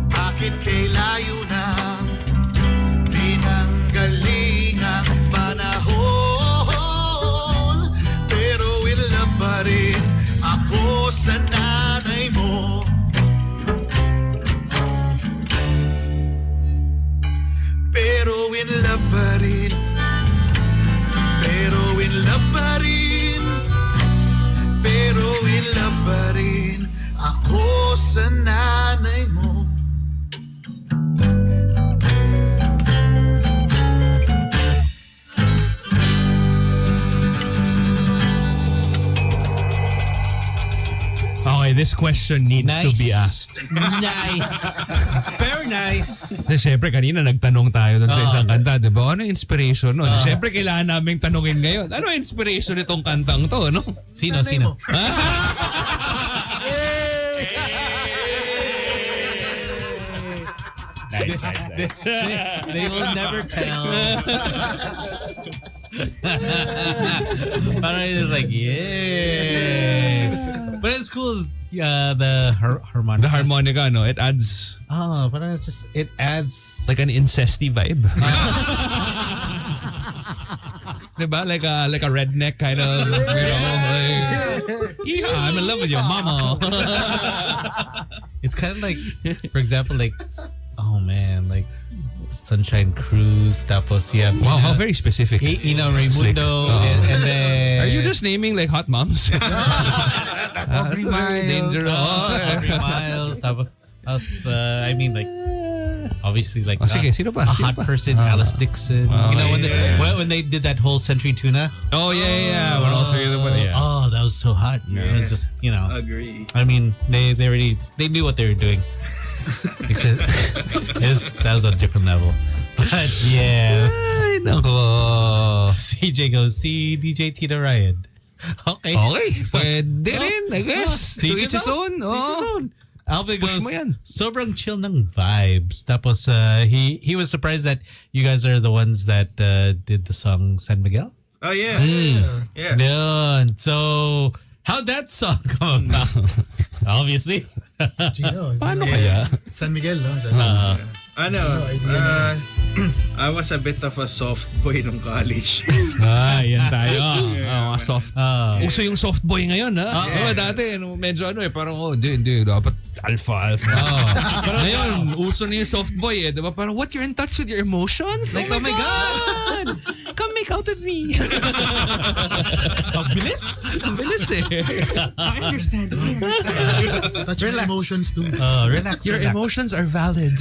Bakit kay layo ng pinanggaling ang panahon? Pero in love pa rin ako sa nanay mo. Pero in love pa rin. Pero in love pa rin. Pero in love pa rin ako sa nanay mo. Okay, this question needs to be asked. Nice. Very nice. Kasi syempre kanina nagtanong tayo dun sa isang kanta, di ba? Ano yung inspiration nun? Syempre kailangan naming tanungin ngayon. Ano yung inspiration nitong kantang to, no? Sino? Sino? Nice. They will never tell. Parang it's like, yeah. But it's cool. The harmonica. The harmonica, no? It adds Oh, but it's just, it adds like an incesty vibe. Diba? Like a redneck kind of, you know, like, yeah, I'm in love with your mama. It's kind of like, for example, like, oh man, like Sunshine Cruise, tapos you have Wow, how very specific. Ina Raimundo, and then Are you just naming like hot moms? That's very dangerous. Aubrey Miles, tapos I mean like obviously like sige, sino pa? a Sino hot pa? person, Alice Dixon. You know when they did that whole Century Tuna. Oh yeah. When all three of them were there. Oh, that was so hot. It was just Agree. I mean they knew what they were doing. Except that was a different level. But yeah. Ay, nako. CJ goes, see DJ Tito Ryan. Okay. Okay, pwede rin, I guess. To each his own. Teach his own. Alvin Push goes, mo yan. sobrang chill ng vibes. Tapos he was surprised that you guys are the ones that did the song San Miguel. Oh, yeah. Yeah. Yun. So, how'd that song come about? Obviously. Gino. Paano kaya? San Miguel, no? San Miguel. Ano, I was a bit of a soft boy nung college. Yan tayo. Mga soft. Uso yung soft boy ngayon, ha? Yeah. Dati, medyo parang, hindi, dapat alpha. Ngayon, uso na yung soft boy, eh. Diba? Parang, what, you're in touch with your emotions? Like, oh my God! Come make out with me. Ang bilis? Ang bilis, eh. I understand. Touch your emotions too. Relax. Your relax. emotions are valid.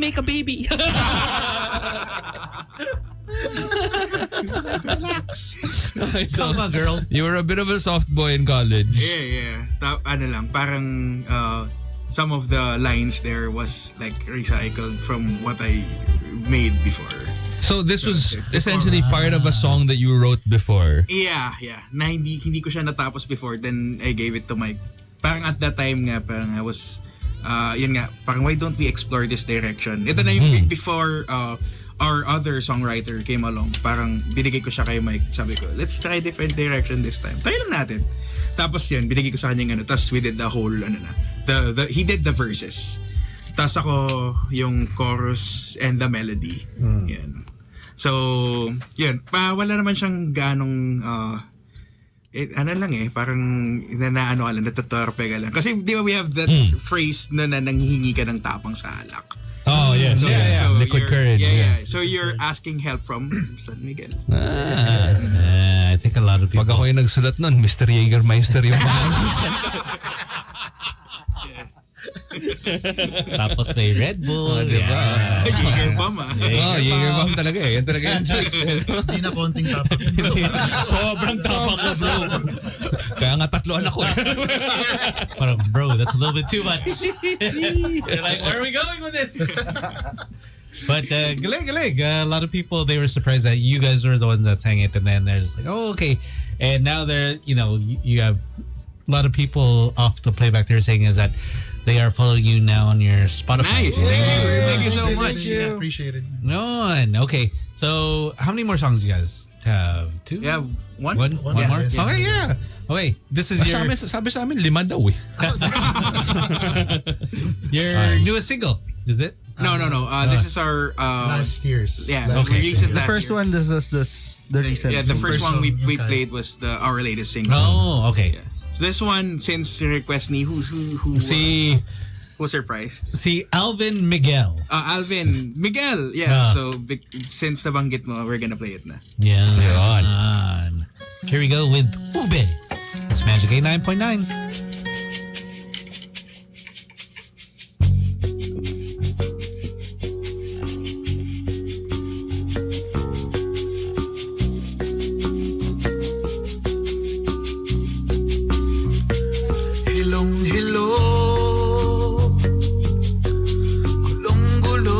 Make a baby. Relax. Okay, so, Come on, girl. you were a bit of a soft boy in college. Yeah. Ano lang, parang some of the lines there was like recycled from what I made before. So this was essentially part of a song that you wrote before. Yeah. Na hindi ko siya natapos before, then I gave it to Mike. Parang at that time nga, parang I was, yun nga, parang why don't we explore this direction? Ito na yung before our other songwriter came along, parang binigay ko siya kay Mike. Sabi ko, let's try different direction this time. Try lang natin. Tapos yun, binigay ko sa kanya yung tapos we did the whole, he did the verses. Tapos ako yung chorus and the melody. Yan. So, yun. Wala naman siyang ganong, parang nanaano ka lang, natutorpe ka lang. Kasi di ba we have that phrase na nanghihingi ka ng tapang sa alak. Oh, yes. So, yeah. so Liquid you're- courage. Yeah. So you're asking help from San Miguel. I think a lot of people. Pag ako yung nagsulat nun, Mr. Jägermeister yung pangalan. Tapos may Red Bull. diba? Jaeger bomb Jägerbomb talaga eh. Yan talaga yung choice. Hindi na konting tapak. Sobrang tapang ko, bro. Kaya nga tatloan ako. Parang, bro, that's a little bit too much. You're like, where are we going with this? But galing. A lot of people, they were surprised that you guys were the ones that sang it, and then they're just like, oh, okay. And now they're, you have a lot of people off the playback they're saying is that they are following you now on your Spotify. Nice. Thank you so Thank much. you. Yeah, appreciate it. None. Okay. So how many more songs you guys have? Two? Yeah, one. One Yeah, more? yes. Okay, yeah. Okay. This is Sabi sa amin, 5 daw eh. your newest single, is it? No. This is our Last year's. yeah, Last we year's. released it The last first year. one, this is the recent. Yeah, the single. first First one we song, yung played was our latest single. Oh, okay. So this one, since request ni who Si who's surprised? Alvin Miguel. Alvin Miguel. Yeah. Ah. So since nabanggit mo, we're gonna play it na. Yeah. Yun. Here we go with Ube. It's Magic 89.9. Hilong-hilo, gulong-gulo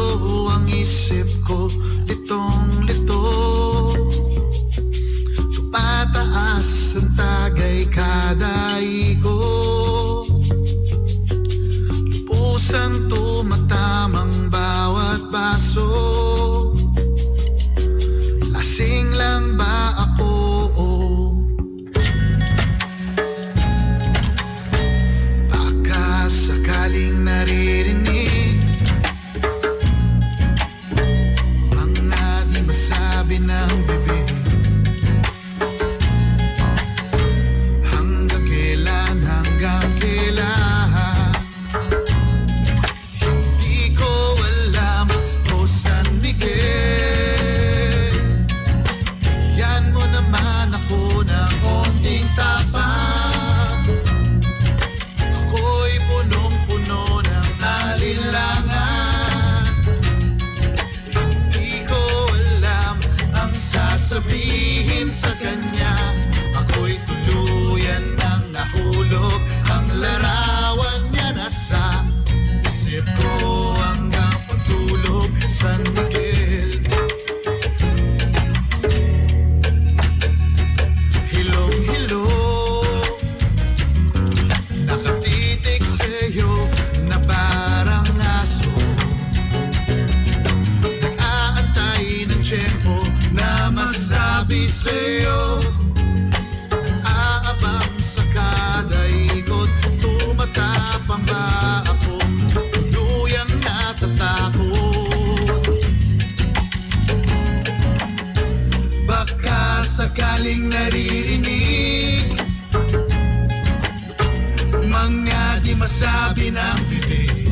ang isip ko, litong-lito. Tumataas ang tagay kada iko, lubusang tumatamang bawat baso. Lasing lang ba ako? Baka sakaling naririnig mga di masabi ng bibig. Hanggang kailan, hanggang kailan, hindi ko alam. O San Miguel, bigyan mo naman ako ng konting tapang. Ako'y punong-puno ng alinlangan. Hindi ko alam ang sasabihin sa kanya. Ako'y tuluyan ng nahulog. Ang larawan niya nasa isip ko hanggang pagtulog. San Miguel, hilong-hilo, nakatitig sa'yo na parang aso. Nag-aantay ng tiyempo na masabi sa'yo. Nag-aabang sa kada ikot, tumatapang ba ako? Tuluyang natatakot. Baka sakaling naririnig mga di masabi ng bibig.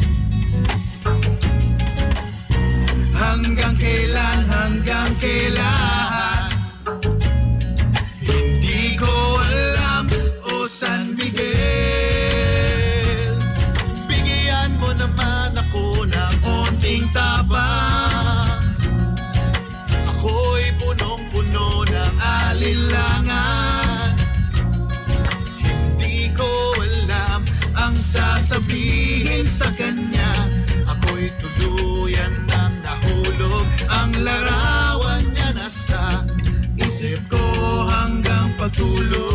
Hanggang kailan, hanggang kailan, hindi ko alam. O San Miguel, bigyan mo naman ako ng onting tapang. Ako'y punong-puno ng alinlangan. Hindi ko alam ang sasabihin sa kanya. Ako'y tuluyan ng nahulog. Ang larawan niya nasa isip ko hanggang pagtulog.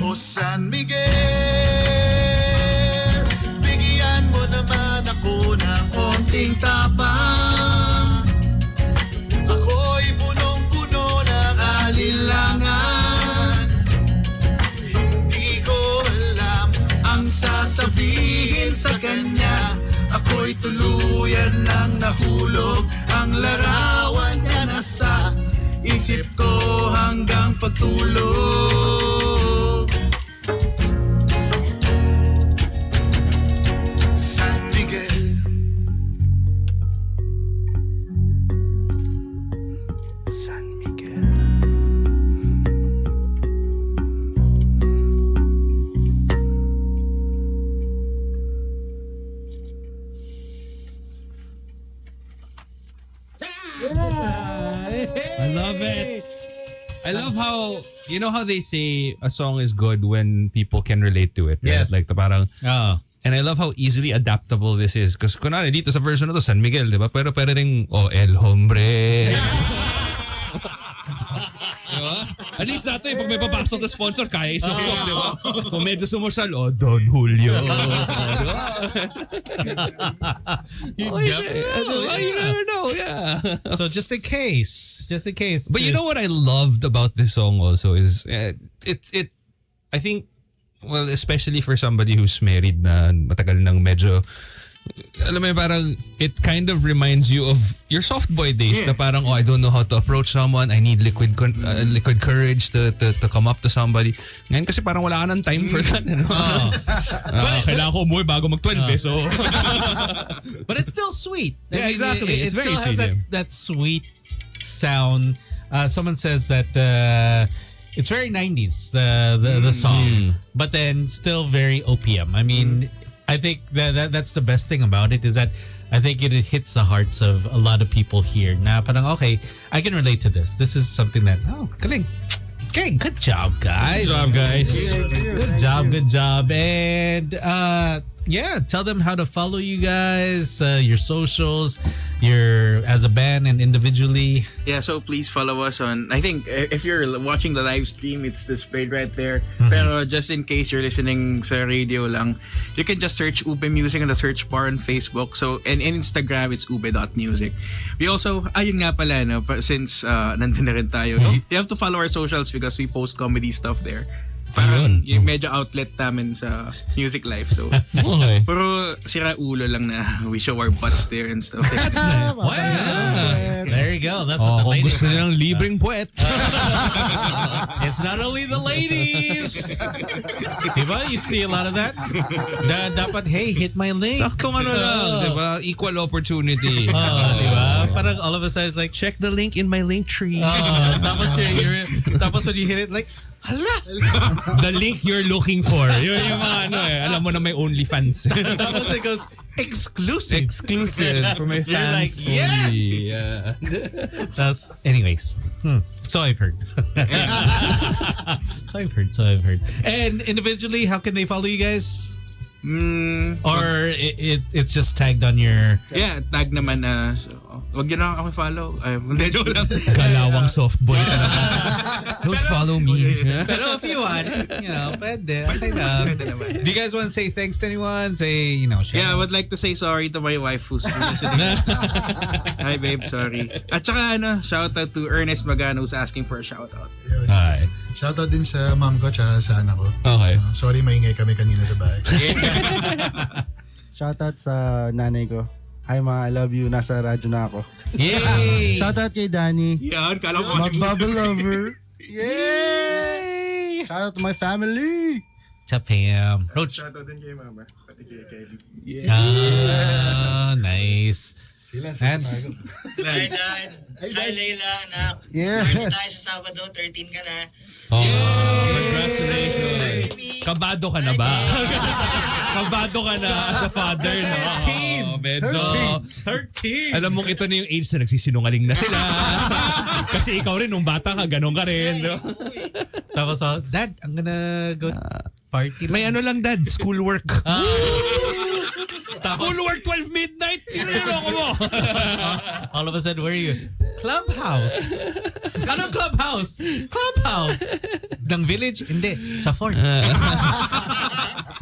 O San Miguel, bigyan mo naman ako ng konting tapang. Ako'y punong-puno ng alinlangan. Hindi ko alam ang sasabihin sa kanya. Ako'y tuluyan ng nahulog. Ang larawan niya nasa isip ko hanggang pagtulog. San Miguel, I love it. I love how, you know how they say a song is good when people can relate to it, right? Yes. Like the parang, Oh. and I love how easily adaptable this is. Because kunwari dito sa version na to, San Miguel, di ba? Pero rin, El Hombre. Diba? At least nato pag may papasok na sponsor, kaya isok-sok, di ba? Kung medyo sumusal, Don Julio. You never know, yeah. So just in case. But you know what I loved about this song also is it I think, well, especially for somebody who's married na matagal nang medyo, alam mo parang it kind of reminds you of your soft boy days na parang I don't know how to approach someone, I need liquid courage to come up to somebody. Ngayon kasi parang wala ka ng time for that, ano? Kailangan ko umuwi bago mag-12 so But it's still sweet. Yeah, exactly. It It's very still has sweet, that sweet sound. Someone says that it's very 90s, the song, but then still very OPM. I mean, I think that's the best thing about it is that I think it hits the hearts of a lot of people here. Na parang, okay, I can relate to this. This is something that, galing. Okay, good job, guys. Good job, guys. Good job. And tell them how to follow you guys, your socials, your as a band and individually. Yeah, so please follow us on, I think if you're watching the live stream, it's displayed right there. Pero just in case you're listening sa radio lang, you can just search Ube Music in the search bar on Facebook. So, and in Instagram, it's ube.music. We also, ayun nga pala, no, since nandun na rin tayo, you have to follow our socials because we post comedy stuff there. Parang yung medyo outlet namin sa music life. So, Okay. pero sira ulo lang na we show our butts there and stuff. That's nice. Wow. There you go. That's what the Kung ladies gusto nilang libreng puwet. It's not only the ladies. Diba? You see a lot of that. Dapat, hey, hit my link. Saktong ano lang, di ba? Equal opportunity. Diba? Parang all of a sudden it's like, Check the link in my link tree. tapos when you hit it, like, hala. The link you're looking for. Yun yung mga ano alam mo na may OnlyFans. Tapos it goes, exclusive for my You're like, fans yes! only. Yeah. Anyways, so I've heard. So I've heard. And individually, how can they follow you guys? Or it's just tagged on your... Yeah, tag naman na. Wag yun na ako follow. Hindi, joke lang. Kalawang soft boy talaga. Don't follow me. Pero if you want, pwede. Okay lang. Do you guys want to say thanks to anyone? Say, shout Yeah, I out. would like to say sorry to my wife who's listening. Hi babe, sorry. At saka shout out to Ernest Magano who's asking for a shout out. Hi. Shoutout din sa mom ko tsaka sa anak ko. Okay. Sorry, maingay kami kanina sa bahay. Shoutout sa nanay ko. Hi ma, I love you. Nasa radyo na ako. Yay! Shoutout kay Danny. Yan, kala ko Magbubble lover. Yay! Shoutout to my family. Chapam. Roach. Shoutout din kay mama, pati kay Kelly. Nice. And Hi, Dad. Hi, Layla, anak. Yeah. Party tayo sa Sabado, 13 ka na. Congratulations. Kabado ka na ba? Kabado ka na as a father, no? 13. Medyo. 13. Alam mong ito na yung age na nagsisinungaling na sila. Kasi ikaw rin, nung bata ka, ganun ka rin. No? Tapos, Dad, I'm gonna go party. May ano lang, Dad, schoolwork. Schoolwork 12 midnight. Siniloko mo. All of a sudden, where are you? Clubhouse. Anong clubhouse? Clubhouse. Ng village? Hindi. Sa fort.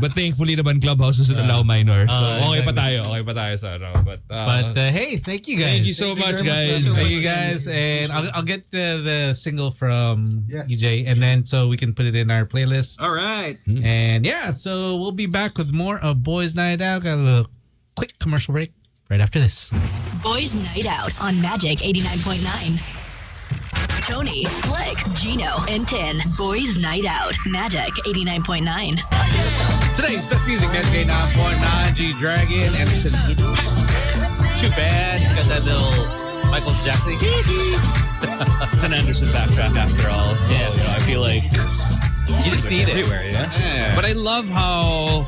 But thankfully naman Clubhouse doesn't allow minors. So okay exactly. pa tayo sa ano. But Hey, thank you guys. thank you so much, guys. Thank you guys. And I'll get the single from Yeah. EJ, and then so we can put it in our playlist. All right. And so we'll be back with more of Boys Night Out. Got a little quick commercial break right after this. Boys Night Out on Magic 89.9. Tony, Slick, Gino, and Tin. Boys Night Out. Magic 89.9. Today's best music, Magic 89.9. G-Dragon, Anderson. Too bad. Got that little Michael Jackson. It's an Anderson backtrack after all. So, I feel like You just need it. everywhere, yeah? But I love how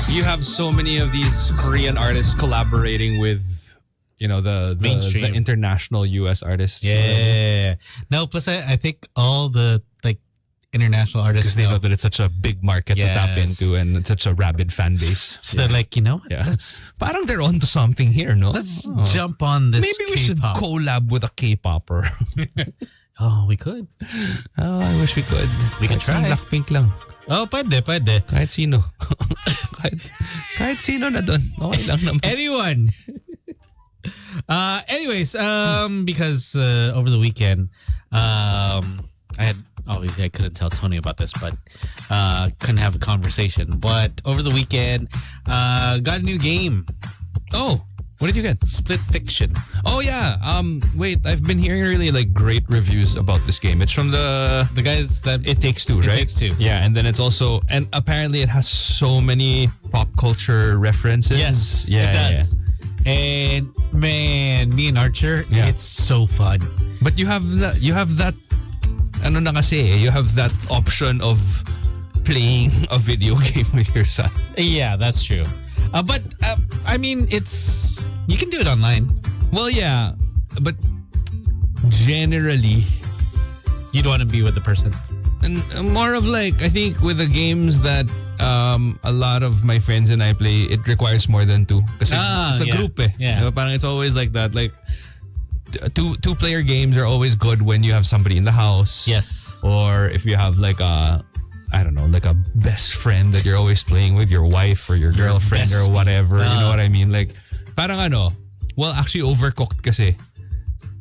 you have so many of these Korean artists collaborating with the Mainstream. international US artists. Yeah. No, plus I think all the like international artists Because they know that it's such a big market to tap Yes. into and it's such a rabid fan base. So they're like, Yeah. let's Parang they're onto something here, no? jump on this. Maybe we should K-pop. collab with a K-popper. Oh, we could. Oh, I wish we could. We could Kahit try. Blackpink lang. Oh, pwede. Kahit sino. kahit sino na dun. Okay lang naman. Anyone. Anyways, because over the weekend, I had obviously I couldn't tell Tony about this, but couldn't have a conversation. But over the weekend, got a new game. Oh, what did you get? Split Fiction. Oh yeah. Wait, I've been hearing really like great reviews about this game. It's from the guys that It Takes Two, right? It Takes Two. Yeah, and then it's also and apparently it has so many pop culture references. Yes, yeah, it does. And man, me and Archer, Yeah. it's so fun. But you have that ano na kasi, you have that option of playing a video game with your son. Yeah, that's true. But I mean, you can do it online. Well, yeah, but generally, You'd want to be with the person. and more of like I think with the games that a lot of my friends and I play, it requires more than two kasi it's a yeah. group eh. Yeah. Diba? Parang it's always like that. Like two player games are always good when you have somebody in the house. Yes. Or if you have like a like a best friend that you're always playing with, your wife or your girlfriend or bestie. whatever. You know what I mean? Like parang well actually Overcooked kasi.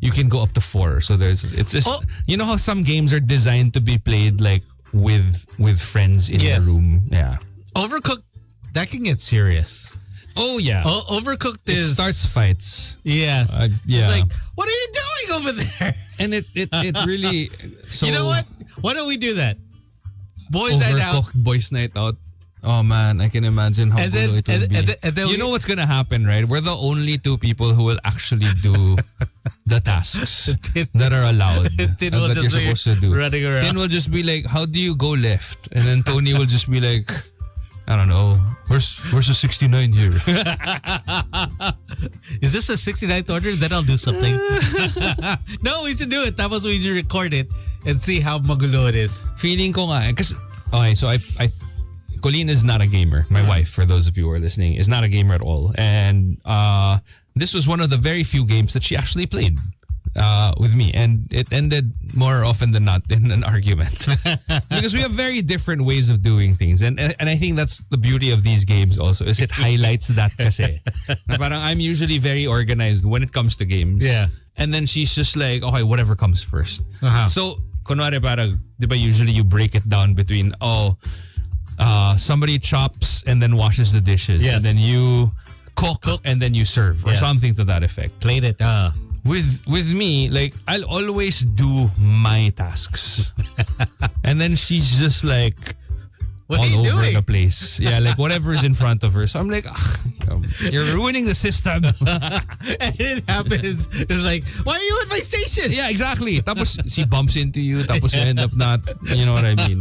You can go up to 4. So it's just you know how some games are designed to be played like with friends in Yes. the room. Yeah. Overcooked, that can get serious. Oh yeah. Overcooked It is starts fights. Yes. Yeah. It's like, what are you doing over there? And it really so You know what? Why don't we do that? Boys night out. Overcooked boys night out. Oh man, I can imagine how And then- cool it will and- be. and then you we- know what's gonna happen, right? We're the only two people who will actually do the tasks that are allowed Tin and will that you're just be supposed to do. running around. Tin will just be like, "How do you go left?" And then Tony will just be like, "I don't know. Where's the 69 here?" Is this a 69th order? Then I'll do something. No, we should do it. Tapos we should record it and see how magulo it is. Feeling ko nga, because okay, so I Colleen is not a gamer. My wife, for those of you who are listening, is not a gamer at all. And this was one of the very few games that she actually played with me. And it ended more often than not in an argument. Because we have very different ways of doing things. And I think that's the beauty of these games also, is it highlights that kasi. Na parang I'm usually very organized when it comes to games. Yeah. And then she's just like, okay, whatever comes first. Uh-huh. So, kunwari parang, di ba usually you break it down between, somebody chops and then washes the dishes. Yes. And then you cook and then you serve or Yes. something to that effect. Played it. With me, like I'll always do my tasks. And then she's just like What all are you over doing? the place. Yeah, like whatever's in front of her. So I'm like, you're ruining the system. And it happens. It's like, why are you at my station? Yeah, exactly. Tapos she bumps into you. Tapos you end up not, you know what I mean?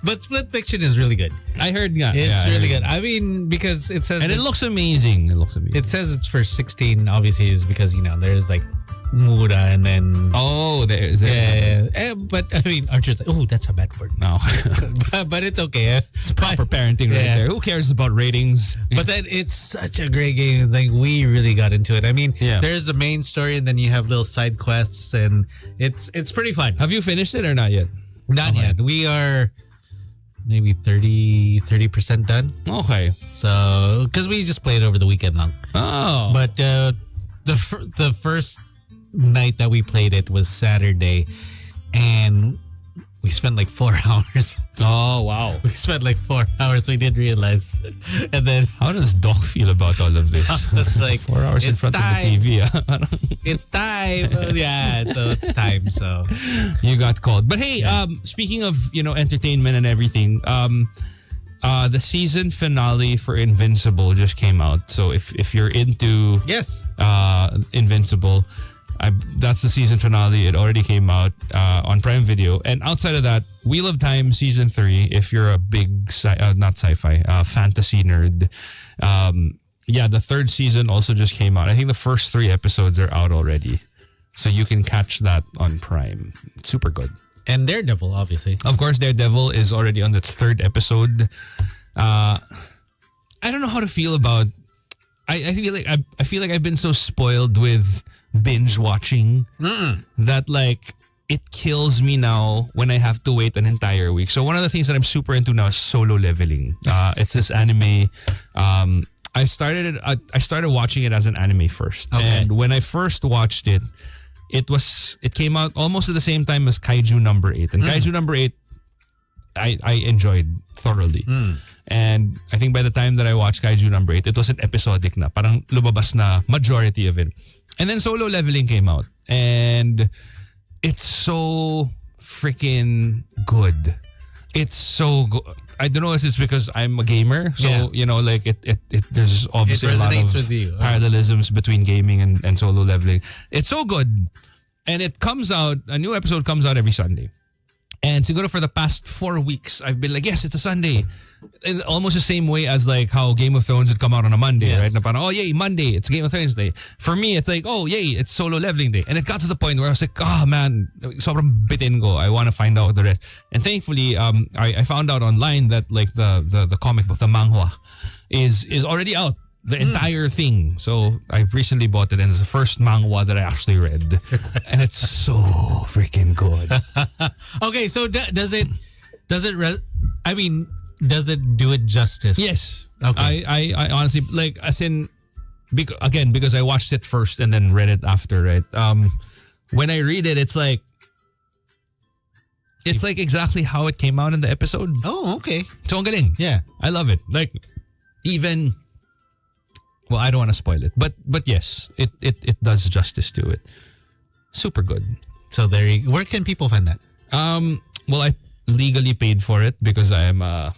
But Split Fiction is really good. I heard nga. It's Yeah, I really heard. good. I mean, because it says And it looks amazing. it says it's for 16. Obviously, is because there's like mura and then Oh, there's that. yeah. But I mean, Archer's like, oh, that's a bad word. No. But it's okay. It's proper parenting right Yeah. there. Who cares about ratings? But then it's such a great game. Like we really got into it. I mean, Yeah. there's the main story and then you have little side quests and it's pretty fun. Have you finished it or not yet? Not yet. We are maybe 30% done. Okay. So, because we just played over the weekend long. Oh. But the first night that we played it was Saturday, and we spent like 4 hours. Oh, wow. We spent like 4 hours. We didn't realize, and then How does Doc feel about all of this? it's like 4 hours in it's front time. of the TV. It's time. Yeah, so it's time. So You got called. But hey, speaking of, entertainment and everything, the season finale for Invincible just came out. So if you're into yes, Invincible, that's the season finale. It already came out on Prime Video. And outside of that, Wheel of Time season 3. If you're a big not sci-fi fantasy nerd, yeah, the third season also just came out. I think the first 3 episodes are out already. So you can catch that on Prime. Super good. And Daredevil, obviously. Of course, Daredevil is already on its 3rd episode. I don't know how to feel about. I feel like I've been so spoiled with binge watching that like it kills me now when I have to wait an entire week. So one of the things that I'm super into now is Solo Leveling. It's this anime. I started watching it as an anime first, and when I first watched it, it came out almost at the same time as Kaiju number 8, and Kaiju number 8 I enjoyed thoroughly. And I think by the time that I watched Kaiju number 8, it wasn't episodic na. Parang lumabas na majority of it. And then Solo Leveling came out. And it's so freaking good. It's so good. I don't know if it's because I'm a gamer. So, you know, like it there's obviously a lot of with you. parallelisms between gaming and Solo Leveling. It's so good. And it comes out, a new episode comes out every Sunday. And siguro for the past 4 weeks, I've been like, yes, it's a Sunday. In almost the same way as like how Game of Thrones would come out on a Monday, right? Na parang, oh, yay, Monday, it's Game of Thrones Day. For me, it's like, oh, yay, it's Solo Leveling Day. And it got to the point where I was like, oh, man, sobrang bitin ko. I want to find out the rest. And thankfully, I found out online that like the comic book, the manhwa, is already out. The entire thing. So I've recently bought it, and it's the first manhwa that I actually read, and it's so freaking good. Okay, so does it do it justice? Yes. Okay. I honestly like, as in, because I watched it first and then read it after, right? When I read it, it's like exactly how it came out in the episode. Oh, okay. So ang galing. Yeah. I love it. Like, even. Well, I don't want to spoil it, but yes, it does justice to it. Super good. So where can people find that? Well, I legally paid for it because I am a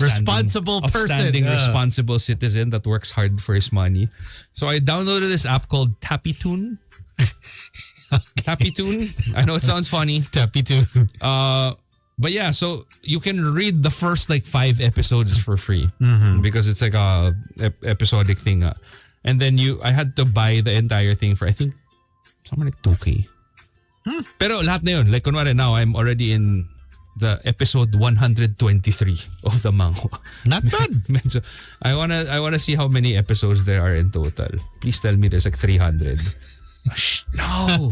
responsible person, responsible citizen that works hard for his money. So I downloaded this app called Tappytoon. Tappytoon. I know it sounds funny. Tappytoon. But yeah, so you can read the first like 5 episodes for free because it's like a episodic thing. And then I had to buy the entire thing for I think something like 2K. Pero lahat na yun, like kunwari now I'm already in the episode 123 of the manhwa. Not bad. I wanna see how many episodes there are in total. Please tell me there's like 300. No,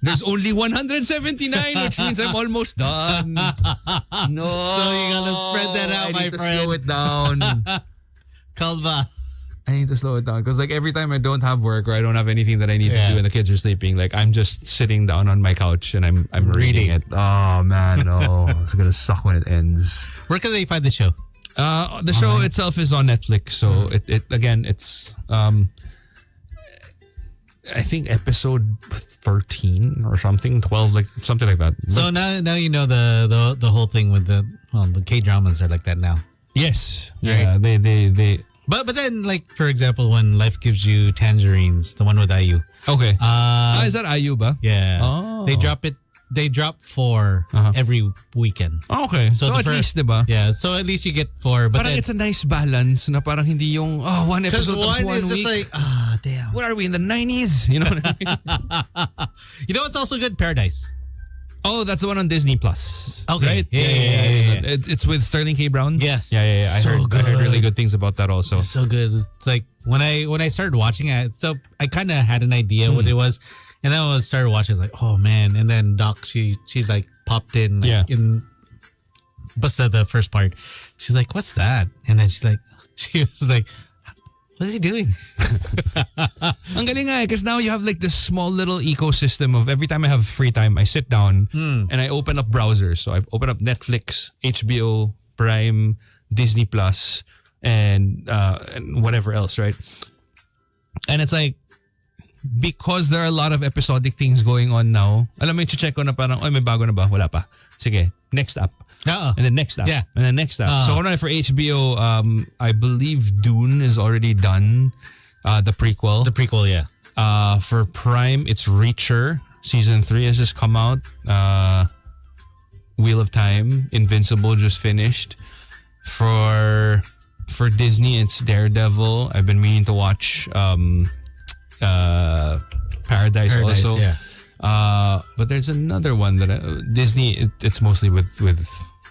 there's only 179, which means I'm almost done. No, so you gotta spread that out, my friend. I need to slow it down. Kalba. I need to slow it down because like every time I don't have work or I don't have anything that I need to do and the kids are sleeping, like I'm just sitting down on my couch and I'm reading it. Oh man, no, it's gonna suck when it ends. Where can they find the show? The show itself is on Netflix, so it's I think episode 13 or something, 12, like something like that. So now you know the whole thing with the K-dramas are like that now. Yes. Right. Yeah, they But then, like, for example, when Life Gives You Tangerines, the one with IU. Okay. Is that IU ba? Yeah. Oh. They drop 4 every weekend. Okay. So at least, diba? Yeah. So at least you get 4. But parang it's a nice balance na parang hindi yung, one episode one one is week. just like, damn. What are we, in the 90s? You know what I mean? You know what's also good? Paradise. Oh, that's the one on Disney Plus. Okay. Right? Yeah. It's with Sterling K. Brown? Yes. Yeah. I So heard really good things about that also. It's so good. It's like when I started watching it, so I kind of had an idea what it was. And then when I started watching, I was like, oh man. And then Doc, she like popped in in Busta, the first part. She's like, what's that? And then she was like, what is he doing? Ang galing nga because now you have like this small little ecosystem of every time I have free time, I sit down and I open up browsers. So I open up Netflix, HBO, Prime, Disney Plus, and whatever else, right? And it's like, because there are a lot of episodic things going on now, alam mo yung check ko na parang, may bago na ba? Wala pa. Sige, next app. And then next app. Yeah. And then next app. So for HBO, I believe Dune is already done. The prequel. The prequel, yeah. For Prime, it's Reacher. Season 3 has just come out. Wheel of Time. Invincible just finished. For for Disney, it's Daredevil. I've been meaning to watch Paradise also. Yeah. But there's another one that Disney. It's mostly with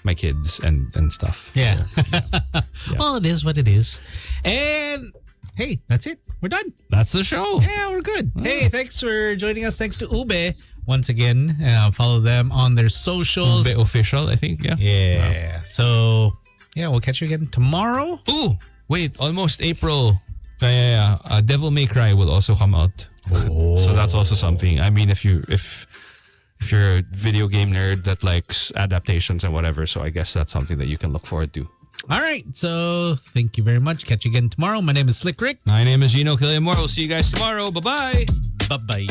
my kids and stuff. Yeah. So, Well, it is what it is. And hey, that's it. We're done. that's the show. Yeah, we're good. Hey, thanks for joining us. Thanks to Ube once again. Follow them on their socials. Ube official, I think. Yeah. Yeah. So, yeah, we'll catch you again tomorrow. Ooh, wait, almost April. Yeah. Devil May Cry will also come out. So that's also something. I mean, if you're a video game nerd that likes adaptations and whatever, so I guess that's something that you can look forward to. All right. So, thank you very much. Catch you again tomorrow. My name is Slick Rick. My name is Gino Killiamore. We'll see you guys tomorrow. Bye-bye. Bye-bye.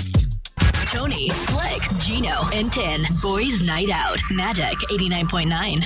Tony, Slick, Gino, and Tin. Boys Night Out. Magic 89.9.